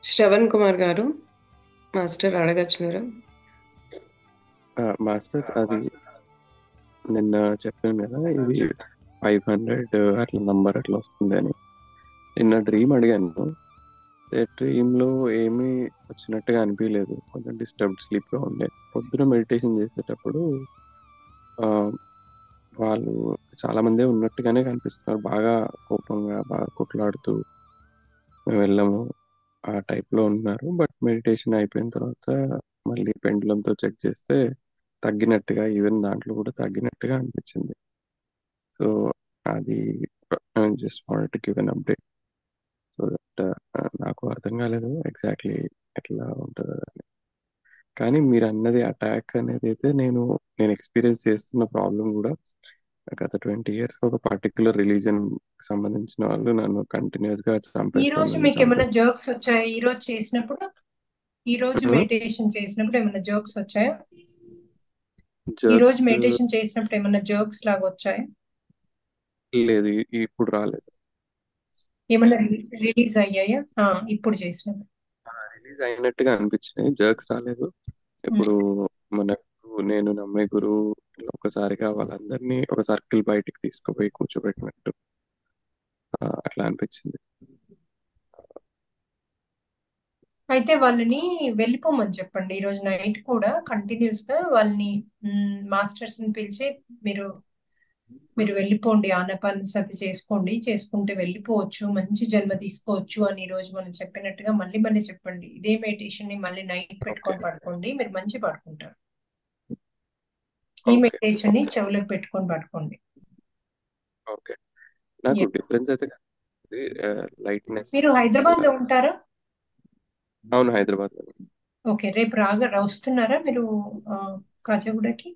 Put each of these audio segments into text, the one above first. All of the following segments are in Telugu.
శ్రవణ్ కుమార్ గారు, మాస్టర్ అడగచ్చు మీరు. మాస్టర్ అది నిన్న చెప్పాను కదా, ఇది 500 అట్లా నంబర్ అట్లా వస్తుంది అని. నిన్న డ్రీమ్ అడిగాను. డ్రీమ్లో ఏమీ వచ్చినట్టుగా అనిపించలేదు, కొంచెం డిస్టర్బ్డ్ స్లీప్లో ఉండే. పొద్దున మెడిటేషన్ చేసేటప్పుడు ఆ, వాళ్ళు చాలా మందే ఉన్నట్టుగానే కనిపిస్తున్నారు, బాగా కోపంగా బాగా కొట్లాడుతూ మేము వెళ్ళాము ఆ టైప్లో ఉన్నారు. బట్ మెడిటేషన్ అయిపోయిన తర్వాత మళ్ళీ పెండులంతో చెక్ చేస్తే తగ్గినట్టుగా, ఈవెన్ దాంట్లో కూడా తగ్గినట్టుగా అనిపించింది. సో అది just wanted to give an update. So that నాకు అర్థం కాలేదు ఎగ్జాక్ట్లీ ఎట్లా ఉంటుందో అని. కానీ మీరు అన్నది అటాక్ అనేది అయితే నేను ఎక్స్పీరియన్స్ చేస్తున్న ప్రాబ్లం కూడా, గత 20 years ఒక పర్టికులర్ రిలీజన్ సంబంధించిన వాళ్ళు నన్ను కంటిన్యూస్గా ఈ రోజు మీకు ఏమైనా జర్క్స్ వచ్చాయా? ఈ రోజు మెడిటేషన్ చేసినప్పుడు ఏమైనా జర్క్స్ వచ్చాయా? ఈ రోజు మెడిటేషన్ చేసినప్పుడు ఏమైనా జర్క్స్ లాగా వచ్చాయా? లేదు, ఇప్పుడు రాలేదు. ఏమైనా రిలీజ్ అయ్యాయా ఇప్పుడు చేసినప్పుడు? రిలీజ్ అయినట్టుగా అనిపించినాయి, జర్క్స్ రాలేదు. ఇప్పుడు నేను నమ్మే గురువు ఒకసారిగా వాళ్ళందరినీ ఒక సర్కిల్ బయటికి తీసుకుపోయి కూర్చోబెట్టినట్టు అట్లా అనిపించింది. అయితే వాళ్ళని వెళ్ళిపోమని చెప్పండి. ఈ రోజు నైట్ కూడా కంటిన్యూస్ గా వాళ్ళని మాస్టర్స్ ని పిలిచి మీరు వెళ్ళిపోండి, ఆనాపానసతి చేసుకోండి, చేసుకుంటే వెళ్ళిపోవచ్చు, మంచి జన్మ తీసుకోవచ్చు అని ఈ రోజు మనం చెప్పినట్టుగా మళ్ళీ మళ్ళీ చెప్పండి. ఇదే మెడిటేషన్ ని మళ్ళీ నైట్ పెట్టుకొని పడుకోండి, మీరు మంచి పడుకుంటారు. ఈ మెడిటేషన్ ని చెవులకు పెట్టుకొని పడుకోండి. ఓకే, నాకు డిఫరెన్స్ అయితే లైట్నెస్. మీరు హైదరాబాద్ లో ఉంటారా? అవును, హైదరాబాద్ లో. ఓకే, రేపు వస్తున్నారా మీరు కాజాగూడకి?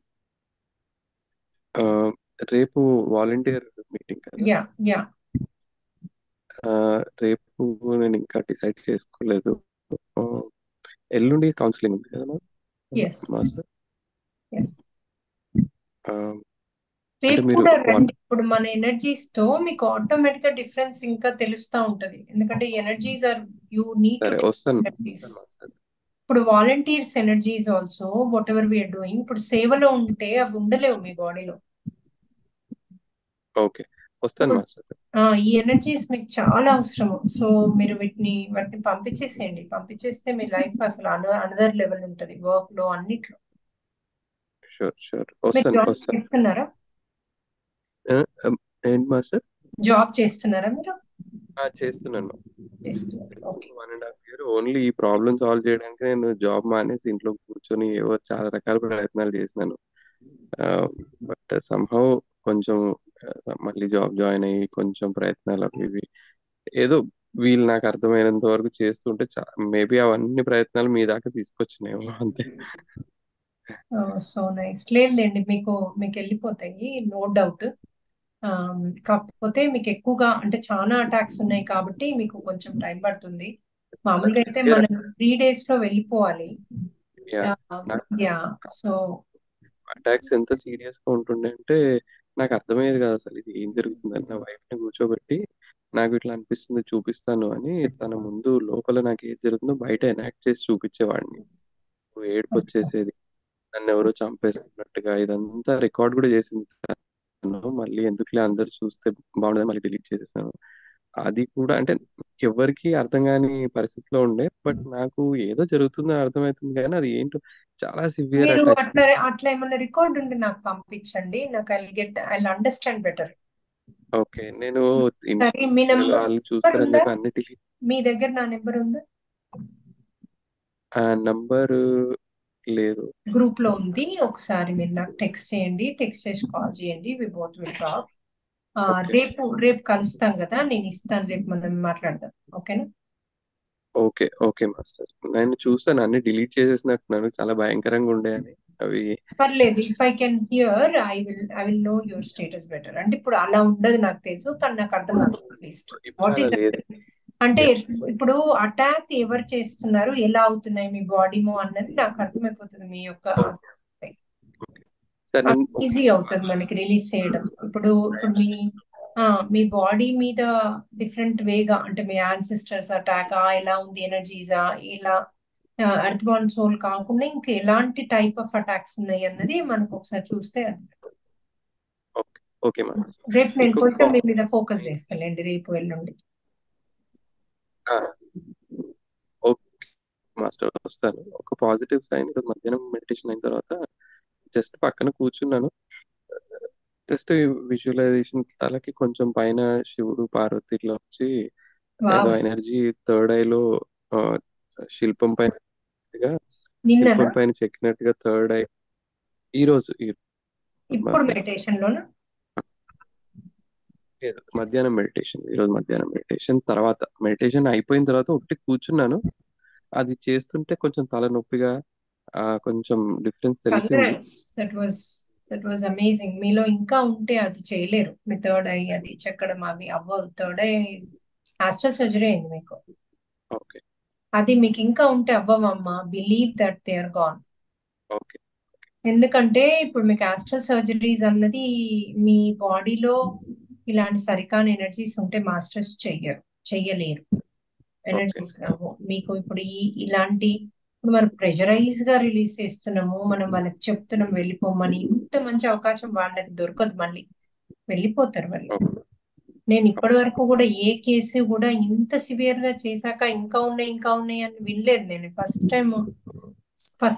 రేపు వాలంటీర్ మీటింగ్ కదా? యా. రేపు నేను ఇంకా డిసైడ్ చేసుకోలేదు. ఎల్లుండి కౌన్సిలింగ్ ఉంది కదా మాస్టర్? రేపు కూడా రండి. ఇప్పుడు మన ఎనర్జీస్ తో మీకు ఆటోమేటిక్ గా డిఫరెన్స్ ఇంకా తెలుస్తా ఉంటది, ఎందుకంటే energies are you need to energies. ఇప్పుడు volunteers energies also whatever we are doing, ఇప్పుడు సేవలో ఉంటే అవి ఉండలేవు మీ బాడీలో. ఓకే, వస్తాను మాస్టర్. ఈ ఎనర్జీస్ మీకు చాలా అవసరము. సో మీరు వాటిని పంపించేస్తే మీ లైఫ్ అసలు అనదర్ లెవెల్ ఉంటది, వర్క్ లో అన్నిట్లో. చేస్తున్నారా? ఏంటి మాస్టర్? జాబ్ చేస్తున్నారా మీరు? చేస్తున్నాను. 1.5 year ఓన్లీ ఈ ప్రాబ్లమ్ సాల్వ్ చేయడానికి నేను జాబ్ మానేసి ఇంట్లో కూర్చొని ఏవో చాలా రకాల ప్రయత్నాలు చేసినాను. బట్ సంహౌ కొంచెం మళ్ళీ జాబ్ జాయిన్ అయ్యి కొంచెం ప్రయత్నాలు అవి ఇవి ఏదో వీళ్ళు నాకు అర్థమైనంత వరకు చేస్తుంటే మేబీ అవన్నీ ప్రయత్నాలు మీ దాకా తీసుకొచ్చినాయేమో, అంతే. So nice. లేదండి, మీకు వెళ్ళిపోతాయి, నో డౌట్. కాకపోతే మీకు ఎక్కువగా అంటే చాలా అటాక్స్ ఉన్నాయి కాబట్టి మీకు కొంచెం టైం పడుతుంది. మామూలుగా అయితే మనం 3 days లో వెళ్ళిపోవాలి. సో అటాక్స్ ఎంత సీరియస్ గా ఉంటుండే అంటే నాకు అర్థమయ్యేది కాదు అసలు ఇది ఏం జరుగుతుందని. నా వైఫ్ ని కూర్చోబెట్టి నాకు ఇట్లా అనిపిస్తుంది చూపిస్తాను అని తన ముందు లోపల నాకు ఏది జరుగుతుందో బయట ఎనాక్ట్ చేసి చూపించేవాడిని. ఏడుపు వచ్చేసేది, నన్ను ఎవరో చంపేస్తున్నట్టుగా. ఇదంతా రికార్డ్ కూడా చేసింది. మళ్ళీ ఎందుకులే అందరు చూస్తే బాగుండదు మళ్ళీ డిలీట్ చేసేసాను. అది కూడా అంటే ఎవరికి అర్థం కాని పరిస్థితిలో ఉండే, బట్ నాకు ఏదో జరుగుతుందని అర్థమవుతుంది కానీ అది ఏంటో చాలా సివియర్ మీరు అటాక్. అట్లా ఏమన్నా రికార్డ్ ఉంటే నాకు పంపించండి, నాకు ఐ అండర్స్టాండ్ బెటర్. ఓకే, నేను వాళ్ళు చూస్తారని అన్నిటికీ మీ దగ్గర నా నెంబర్ ఉందా? ఆ నంబర్ లేదు, గ్రూప్ లో ఉంది. ఒకసారి మీరు నాకు టెక్స్ట్ చేయండి, టెక్స్ట్ చేసి కాల్ చేయండి, వి బోత్ విల్ టాక్. రేపు కలుస్తాం కదా, నేను ఇస్తాను, రేపు మనం మాట్లాడదాం. ఓకేనా? Okay master. నేను చూస్తాను, అన్ని డిలీట్ చేసేసినట్టున్నాను, చాలా భయంకరంగా ఉండే అని అవి. పర్లేదు, if I can hear I will know your status better. అంటే ఇప్పుడు అలా ఉండదు నాకు తెలుసు, కానీ నాకు అర్థమవుతుంది అట్లీస్ట్ వాట్ ఈస్ అంటే. ఇప్పుడు అటాక్ ఎవరు చేస్తున్నారు, ఎలా అవుతున్నాయి మీ బాడీమో అన్నది నాకు అర్థమైపోతుంది. మీ యొక్క ఈజీ అవుతుంది మనకి రిలీజ్ చేయడం. ఇప్పుడు మీ మీ బాడీ మీద డిఫరెంట్ వేగా అంటే మీ యాన్సిస్టర్స్ అటాకా ఎలా ఉంది ఎనర్జీసా ఇలా ఎర్త్ బాండ్ సోల్ కాకుండా ఇంకా ఎలాంటి టైప్ ఆఫ్ అటాక్స్ ఉన్నాయి అన్నది మనకు ఒకసారి చూస్తే ఓకే ఓకే మాస్టర్. రేపు నేను ఇంకొక కొంచెం మీ మీద ఫోకస్ చేస్తానండి రేపు ఎల్లుండి. ఓకే మాస్టర్, వస్తాను. ఒక పాజిటివ్ సైన్, మధ్యాహ్నం మెడిటేషన్ అయిన తర్వాత జస్ట్ పక్కన కూర్చున్నాను. జస్ట్ విజువలైజేషన్, తలకి కొంచెం పైన శివుడు పార్వతి ఇట్లా వచ్చి ఏదో వావ్. ఎనర్జీ థర్డ్ ఐలో శిల్పం పైన నిన్ననా శిల్పం పైన చెక్కినట్టుగా థర్డ్ ఐ ఈ రోజు ఇప్పుడు మెడిటేషన్ లోనా? మధ్యాహ్నం మెడిటేషన్, ఈ రోజు మధ్యాహ్నం మెడిటేషన్ తర్వాత, మెడిటేషన్ అయిపోయిన తర్వాత ఒకటి కూర్చున్నాను. అది చేస్తుంటే కొంచెం తలనొప్పిగా కొంచెం డిఫరెన్స్ తెలిసింది. Congrats, that was amazing. మీలో ఇంకా ఉంటే అది చేయలేరు. మీ థర్డ్ ఐ అది చెక్కడం అవి అవ్వవు. థర్డ్ ఐ ఆస్ట్రల్ సర్జరీ అయింది మీకు. ఓకే అది మీకు ఇంకా ఉంటే అవ్వవమ్మా. Believe that they are gone. Okay ఎందుకంటే ఇప్పుడు మీకు ఆస్ట్రల్ సర్జరీస్ అన్నది మీ బాడీలో ఇలాంటి సరికాని ఎనర్జీస్ ఉంటే మాస్టర్స్ చెయ్యలేరు. ఎనర్జీస్ మీకు ఇప్పుడు ఇలాంటి ఇప్పుడు మనం ప్రెషరైజ్ గా రిలీజ్ చేస్తున్నాము, మనం వాళ్ళకి చెప్తున్నాం వెళ్ళిపోమని. ఇంత మంచి అవకాశం వాళ్ళకి దొరకదు, మళ్ళీ వెళ్ళిపోతారు వాళ్ళు. నేను ఇప్పటి వరకు కూడా ఏ కేసు కూడా ఇంత సివియర్ గా చేశాక ఇంకా ఉన్నాయి అని వినలేదు. నేను ఫస్ట్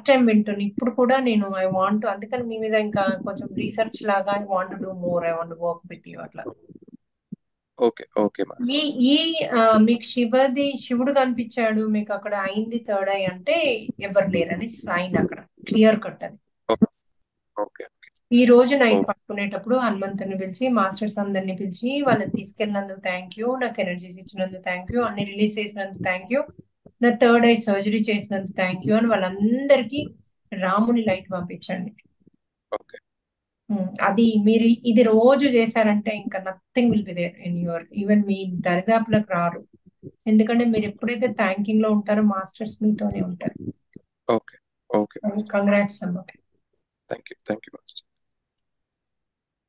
టైం వింటున్నాను. ఇప్పుడు కూడా నేను ఐ వాంట్, అందుకని మీ మీద ఇంకా కొంచెం రీసెర్చ్ లాగా I want do more, I want work with you అట్లా. ఓకే ఓకే ఈ ఈ మీకు శివుడు కనిపించాడు మీకు అక్కడ అయింది థర్డ్ ఐ అంటే ఎవరు లేరని సైన్ అక్కడ క్లియర్ కట్ అది. ఓకే ఈ రోజు నైట్ పడుకునేటప్పుడు హనుమంతుని పిలిచి మాస్టర్స్ అందరిని పిలిచి వాళ్ళని తీసుకెళ్ళినందుకు థ్యాంక్ యూ, నాకు ఎనర్జీస్ ఇచ్చినందుకు థ్యాంక్ యూ, అన్ని రిలీజ్ చేసినందుకు థ్యాంక్ యూ, నా థర్డ్ ఐ సర్జరీ చేసినందుకు థ్యాంక్ యూ అని వాళ్ళందరికీ రాముని లైట్ పంపించండి. ఓకే అది మీరు ఇది రోజు చేశారంటే ఇంకా nothing will be there in your, even మీ దరిదాపులకు రారు. ఎందుకంటే మీరు ఎప్పుడైతే థ్యాంకింగ్ లో ఉంటారో మాస్టర్స్ మీతోనే ఉంటారు. ఓకే ఓకే కంగ్రాట్స్ అమ్మ. Thank you master.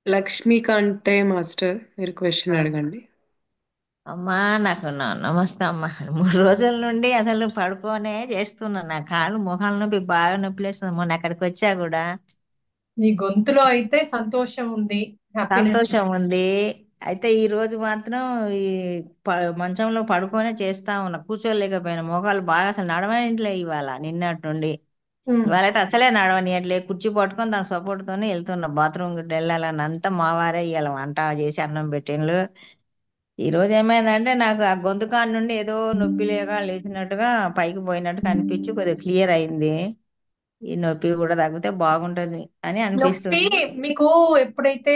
లక్ష్మీకాంతే మాస్టర్, మీరు క్వశ్చన్ అడగండి. అమ్మా నాకు నమస్తే అమ్మా. 3 రోజుల నుండి అసలు పడుకోనే చేస్తున్నా. నా కాళ్ళు మొహాల నొప్పి బాగా నొప్పిలేస్తుంది. మొన్న అక్కడికి వచ్చా కూడా మీ గొంతులో అయితే సంతోషం ఉంది, సంతోషం ఉంది. అయితే ఈ రోజు మాత్రం ఈ మంచంలో పడుకోనే చేస్తా ఉన్నా, కూర్చోలేకపోయినా. మోకాలు బాగా అసలు నడవనిట్లే ఇవాళ, నిన్నటి నుండి. ఇవాళ అయితే అసలే నడవనియట్లే. కుర్చీ పట్టుకొని దాని సపోర్ట్ తోనే వెళ్తున్నా బాత్రూమ్ వెళ్ళాలని. అంతా మా వారే ఇవాళ వంట చేసి అన్నం పెట్టిండ్రు. ఈ రోజు ఏమైందంటే నాకు ఆ గొంతు కాడ నుండి ఏదో నొప్పి లేచినట్టుగా పైకి పోయినట్టుగా అనిపించి కొద్దిగా క్లియర్ అయింది. ఈ నొప్పి కూడా తగ్గితే బాగుంటది అని నొప్పి అనిపిస్తుంది. మీకు ఎప్పుడైతే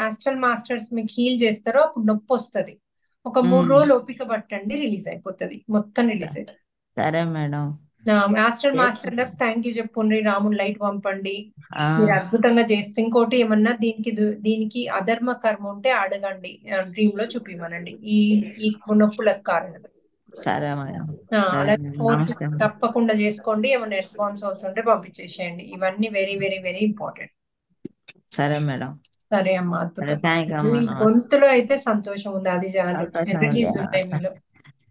ఆస్ట్రల్ మాస్టర్స్ మీకు హీల్ చేస్తారో అప్పుడు నొప్పి వస్తుంది. ఒక 3 రోజులు ఓపిక పట్టండి, రిలీజ్ అయిపోతుంది, మొత్తం రిలీజ్ అవుతుంది. సరే మేడం. ఆస్ట్రల్ మాస్టర్లకు థ్యాంక్ యూ చెప్పుండ్రి, రాముని లైట్ పంపండి. మీరు అద్భుతంగా చేస్తే ఇంకోటి ఏమన్నా దీనికి అధర్మ కర్మ ఉంటే అడగండి, డ్రీమ్ లో చూపిమనండి ఈ నొప్పులకు కారణం. సరే మేడం. అలా 4 తప్పకుండా చేసుకోండి. ఏమైనా రెస్పాన్స్ ఉంటే పంపించేసేయండి. ఇవన్నీ వెరీ వెరీ వెరీ ఇంపార్టెంట్. సరే మేడం. సరే అమ్మా, అద్భుతం. మీ అమ్మా. గొంతులో అయితే సంతోషం ఉంది, అది చాలు. ఎనర్జీస్ ఉంటాయి మీలో.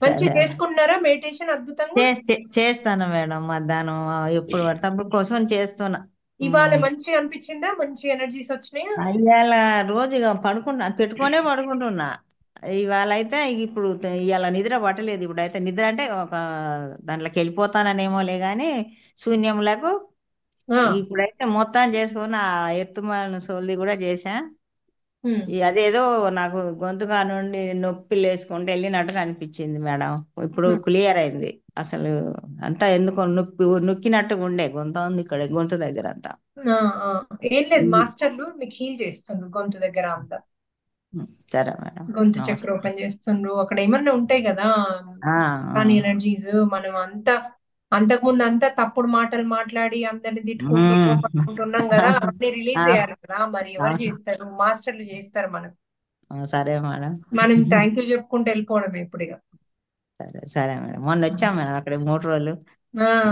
మంచిగా చేసుకుంటున్నారా మెడిటేషన్? అద్భుతంగా చేస్తాను మేడం. మధ్యాహ్నం ఎప్పుడు పడితే అప్పుడు కోసం చేస్తున్నా. ఇవాళ మంచిగా అనిపించిందా? మంచి ఎనర్జీస్ వచ్చినాయా? ఇవాళ రోజు ఇక పెట్టుకొనే పడుకుంటున్నా. ఇవాళ అయితే ఇప్పుడు ఇవాళ నిద్ర పట్టలేదు. ఇప్పుడైతే నిద్ర అంటే ఒక దాంట్లోకి వెళ్ళిపోతాననేమోలే కానీ శూన్యంలకు ఇప్పుడైతే మొత్తం చేసుకుని ఆ ఎత్తుమాల సోల్ది కూడా చేసా. అదేదో నాకు గొంతుగా నుండి నొప్పి లేసుకుంటూ వెళ్ళినట్టుగా అనిపించింది మేడం. ఇప్పుడు క్లియర్ అయింది. అసలు అంతా ఎందుకో నొక్కినట్టుగా ఉండే గొంతు ఉంది ఇక్కడ, గొంతు దగ్గర అంతా. ఏం లేదు, మాస్టర్లు మీకు హీల్ చేస్తుండ్రు గొంతు దగ్గర అంతా. సరే మేడం. గొంతు చక్ర ఓపెన్ చేస్తుండ్రు. అక్కడ ఏమన్నా ఉంటాయి కదా కానీ ఎనర్జీస్, మనం అంతకుముందు అంతా తప్పుడు మాటలు మాట్లాడి అందరిని తిట్టుకుంటున్నాం కదా, అన్ని రిలీజ్ చేయాలి కదా. మరి ఎవరు చేస్తారు? మాస్టర్లు చేస్తారు మనకు. సరే మేడం. మనం థ్యాంక్ యూ చెప్పుకుంటూ వెళ్ళిపోవడం ఇప్పుడు ఇక. సరే మేడం. మొన్న వచ్చాం మేడం అక్కడ 3 రోజులు.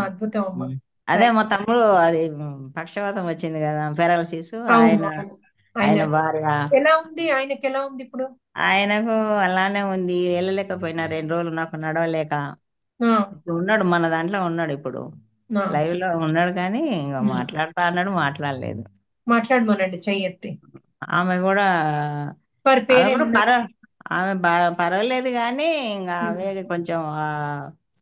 అద్భుతం అమ్మా. అదే మా తమ్ముడు అది పక్షవాతం వచ్చింది కదా, పెరాలసిస్. ఆయన ఆయన ఆయన భార్య ఎలా ఉంది? ఆయనకి ఎలా ఉంది ఇప్పుడు? ఆయనకు అలానే ఉంది, వెళ్ళలేకపోయినా 2 రోజులు నాకు నడవలేక. ఆ, ఇప్పుడు ఉన్నాడు, మన దాంట్లో ఉన్నాడు ఇప్పుడు, ఆ, లైవ్ లో ఉన్నాడు, కానీ ఇంకా ఉమ్. మాట్లాడుతా అన్నాడు, మాట్లాడలేదు. మాట్లాడమనండి, చెయ్యి ఎత్తి. ఆమె కూడా వారి ఆమె పేరు కూడా ఏంటండి? ఆమె పర్వాలేదు, కానీ ఇంకా ఉమ్. ఆమె కొంచెం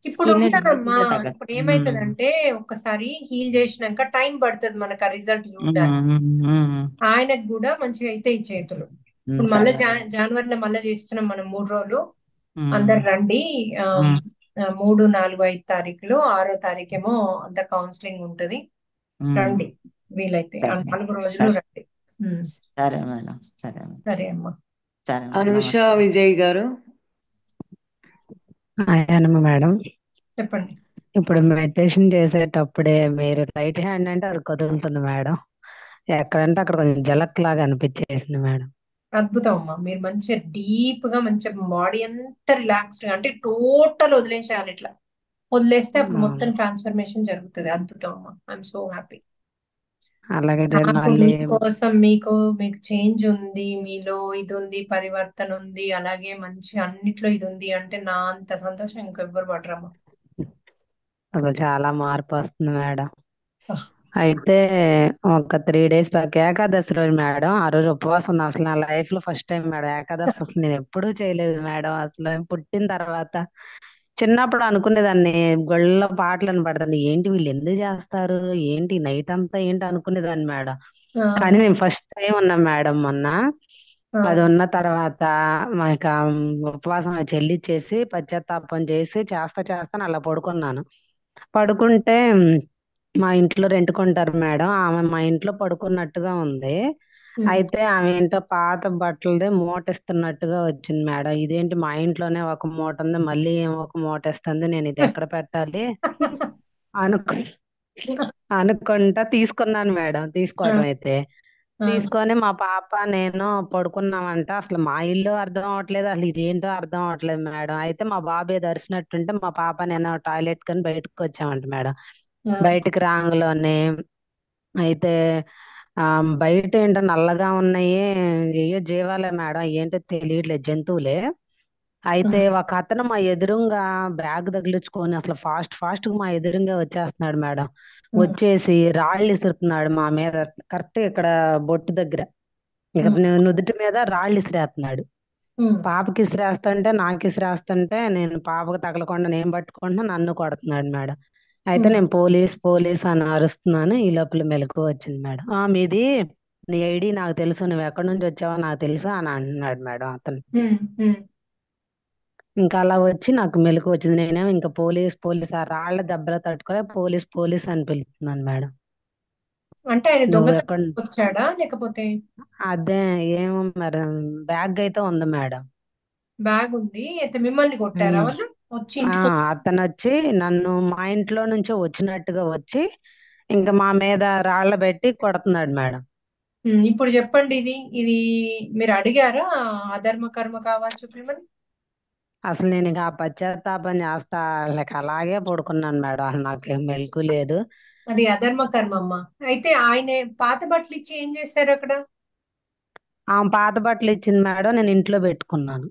ఇప్పుడు స్కిన్ ఉంటదమ్మా. డిసీజ్ తగ్గ. ఇప్పుడు ఏమైతుందంటే ఒక్కసారి హీల్ చేసినాక టైం పడుతుంది మనకు ఆ రిజల్ట్ చూడడానికి. ఆయనకు కూడా మంచిగా అయితే ఈ చేతులు. ఇప్పుడు మళ్ళీ సరే. జనవరిలో మళ్ళీ చేస్తున్నాం మనం 3 రోజులు. ఉమ్, అందరు రండి. ఆ, ఉమ్, 3, 4, 5 తారీఖులు, 6వ తారీఖేమో అంత కౌన్సిలింగ్ ఉంటది. ఉమ్. రండి వీలైతే ఆ సరే 4 రోజులు సరే రండి. ఉమ్. సరే మేడం, సరే మేడం, సరే అమ్మా. సరే మేడం, అనుష నమస్తే. విజయ్ గారు, అయ్యానమ్మ మేడం. చెప్పండి. ఇప్పుడు మెడిటేషన్ చేసేటప్పుడే మీరు రైట్ హ్యాండ్ అంటే అది కదులుతుంది మేడం, ఎక్కడంటే అక్కడ కొంచెం జలక్ లాగా అనిపించేసింది మేడం. అద్భుతం అమ్మా. మీరు మంచిగా డీప్ గా మంచిగా బాడీ అంతా రిలాక్స్డ్ గా, అంటే టోటల్ వదిలేసేయాలి. ఇట్లా వదిలేస్తే అప్పుడు మొత్తం అవును. ట్రాన్స్ఫర్మేషన్ జరుగుతుంది. అద్భుతం అమ్మా. I'm so happy. అలాగే నాకు మళ్ళీ మీకోసం మీకు చేంజ్ ఉంది, మీలో ఇది ఉంది, పరివర్తన ఉంది, అలాగే మంచి అన్నిట్లో ఇది ఉంది అంటే నా అంత సంతోషం ఇంకెవ్వరు పడరమ్మా. అసలు చాలా మార్పు వస్తుంది మేడం. ఆహ్, అయితే ఒక 3 days బ్యాక్ ఏకాదశి రోజు మేడం, ఆ రోజు ఉపవాసం ఉన్నా. అసలు నా లైఫ్ లో ఫస్ట్ టైం మేడం ఏకాదశి. అసలు నేను ఎప్పుడూ చేయలేదు మేడం. అసలు పుట్టిన తర్వాత చిన్నప్పుడు అనుకునేదాన్ని, గుళ్ళో పాటలు వినపడతాను, ఏంటి వీళ్ళు ఎందుకు చేస్తారు, ఏంటి నైట్ అంతా ఏంటి అనుకునేదాన్ని మేడం. ఆ, కానీ నేను ఫస్ట్ టైం ఉన్నా మేడం మొన్న. ఆ, అది ఉన్న తర్వాత మా ఇక ఉపవాసం చెల్లిచ్చేసి పశ్చాత్తాపం చేసి చేస్తా చేస్తాను అలా పడుకున్నాను. పడుకుంటే మా ఇంట్లో రెంట్‌కుంటారు మేడం, ఆమె మా ఇంట్లో పడుకున్నట్టుగా ఉంది. ఉమ్. అయితే ఆమె ఏంటో పాత బట్టలది మూటిస్తున్నట్టుగా వచ్చింది మేడం. ఇదేంటి మా ఇంట్లోనే ఒక మూట ఉంది, మళ్ళీ ఏమో ఒక మూటేస్తుంది, నేను ఇది ఎక్కడ పెట్టాలి అనుకు అనుకుంటా తీసుకున్నాను మేడం. ఆ, తీసుకోవటం అయితే ఆ, తీసుకొని మా పాప నేను పడుకున్నామంట. అసలు మా ఇల్లు అర్థం అవ్వట్లేదు, అసలు ఇదేంటో అర్థం అవ్వట్లేదు మేడం. అయితే మా బాబు ఏదో అరిచినట్టుంటే మా పాప నేను టాయిలెట్ కని బయటకు వచ్చామంట మేడం. ఆ, బయటికి రాంగలోనే అయితే ఆ బయట ఏంటో నల్లగా ఉన్నాయి, ఏయో జీవాలే మేడం, ఏంటో తెలియట్లేదు, జంతువులే. అయితే ఒక అతను మా ఎదురుంగా బ్యాగ్ తగిలించుకొని అసలు ఫాస్ట్ ఫాస్ట్ గా మా ఎదురుంగా వచ్చేస్తున్నాడు మేడం. వచ్చేసి రాళ్ళు ఇసురుతున్నాడు మా మీద, కరెక్ట్ ఇక్కడ బొట్టు దగ్గర, ఇక్కడ నుదుటి మీద రాళ్ళు ఇసిరేస్తున్నాడు. ఉమ్. పాపకి ఇసిరేస్తుంటే నాకు ఇసిరేస్తుంటే నేను పాపకు తగలకుండా నేను పట్టుకుంటున్నా, నన్ను కొడుతున్నాడు మేడం. అయితే ఉమ్. నేను పోలీస్ పోలీస్ అని అరుస్తున్నాను. ఈ లోపల మెలకువ వచ్చింది మేడం. మీది నీ ఐడి నాకు తెలుసు, నువ్వు ఎక్కడి నుంచి వచ్చావో నాకు తెలుసు అని అంటున్నాడు మేడం అతను. ఉమ్. ఉమ్. ఇంకా అలా వచ్చి నాకు మెలకువ వచ్చింది. నేనేమో ఇంకా పోలీస్ పోలీస్ ఆ రాళ్ల దెబ్బలు తట్టుకోలే పోలీస్ పోలీస్ అని పిలుస్తున్నాను మేడం. అంటే ఆయన నువ్వు దొంగతనం ఎక్కడ వచ్చాడా లేకపోతే? అదే ఏమో మరి, బ్యాగ్ అయితే ఉంది మేడం. బ్యాగ్ ఉంది అయితే మిమ్మల్ని కొట్టారా ఉమ్. వాళ్ళు? వచ్చి ఇంటికి వచ్చి? అతను వచ్చి నన్ను మా ఇంట్లో నుంచే వచ్చినట్టుగా వచ్చి ఇంకా మా మీద రాళ్ల పెట్టి కొడుతున్నాడు మేడం. ఇప్పుడు చెప్పండి, ఇది ఇది మీరు అడిగారా అధర్మ కర్మ కావాలి చూపించమని? అసలు నేను ఇక ఆ పశ్చాత్తాపం చేస్తా లేక అలాగే పడుకున్నాను మేడం. అసలు నాకు మెలకు లేదు. అది అధర్మ కర్మ అమ్మా. అయితే ఆయన పాత బట్టలు ఇచ్చి ఏం చేశారు అక్కడ? ఆమె పాత బట్టలు ఇచ్చింది మేడం, నేను ఇంట్లో పెట్టుకున్నాను,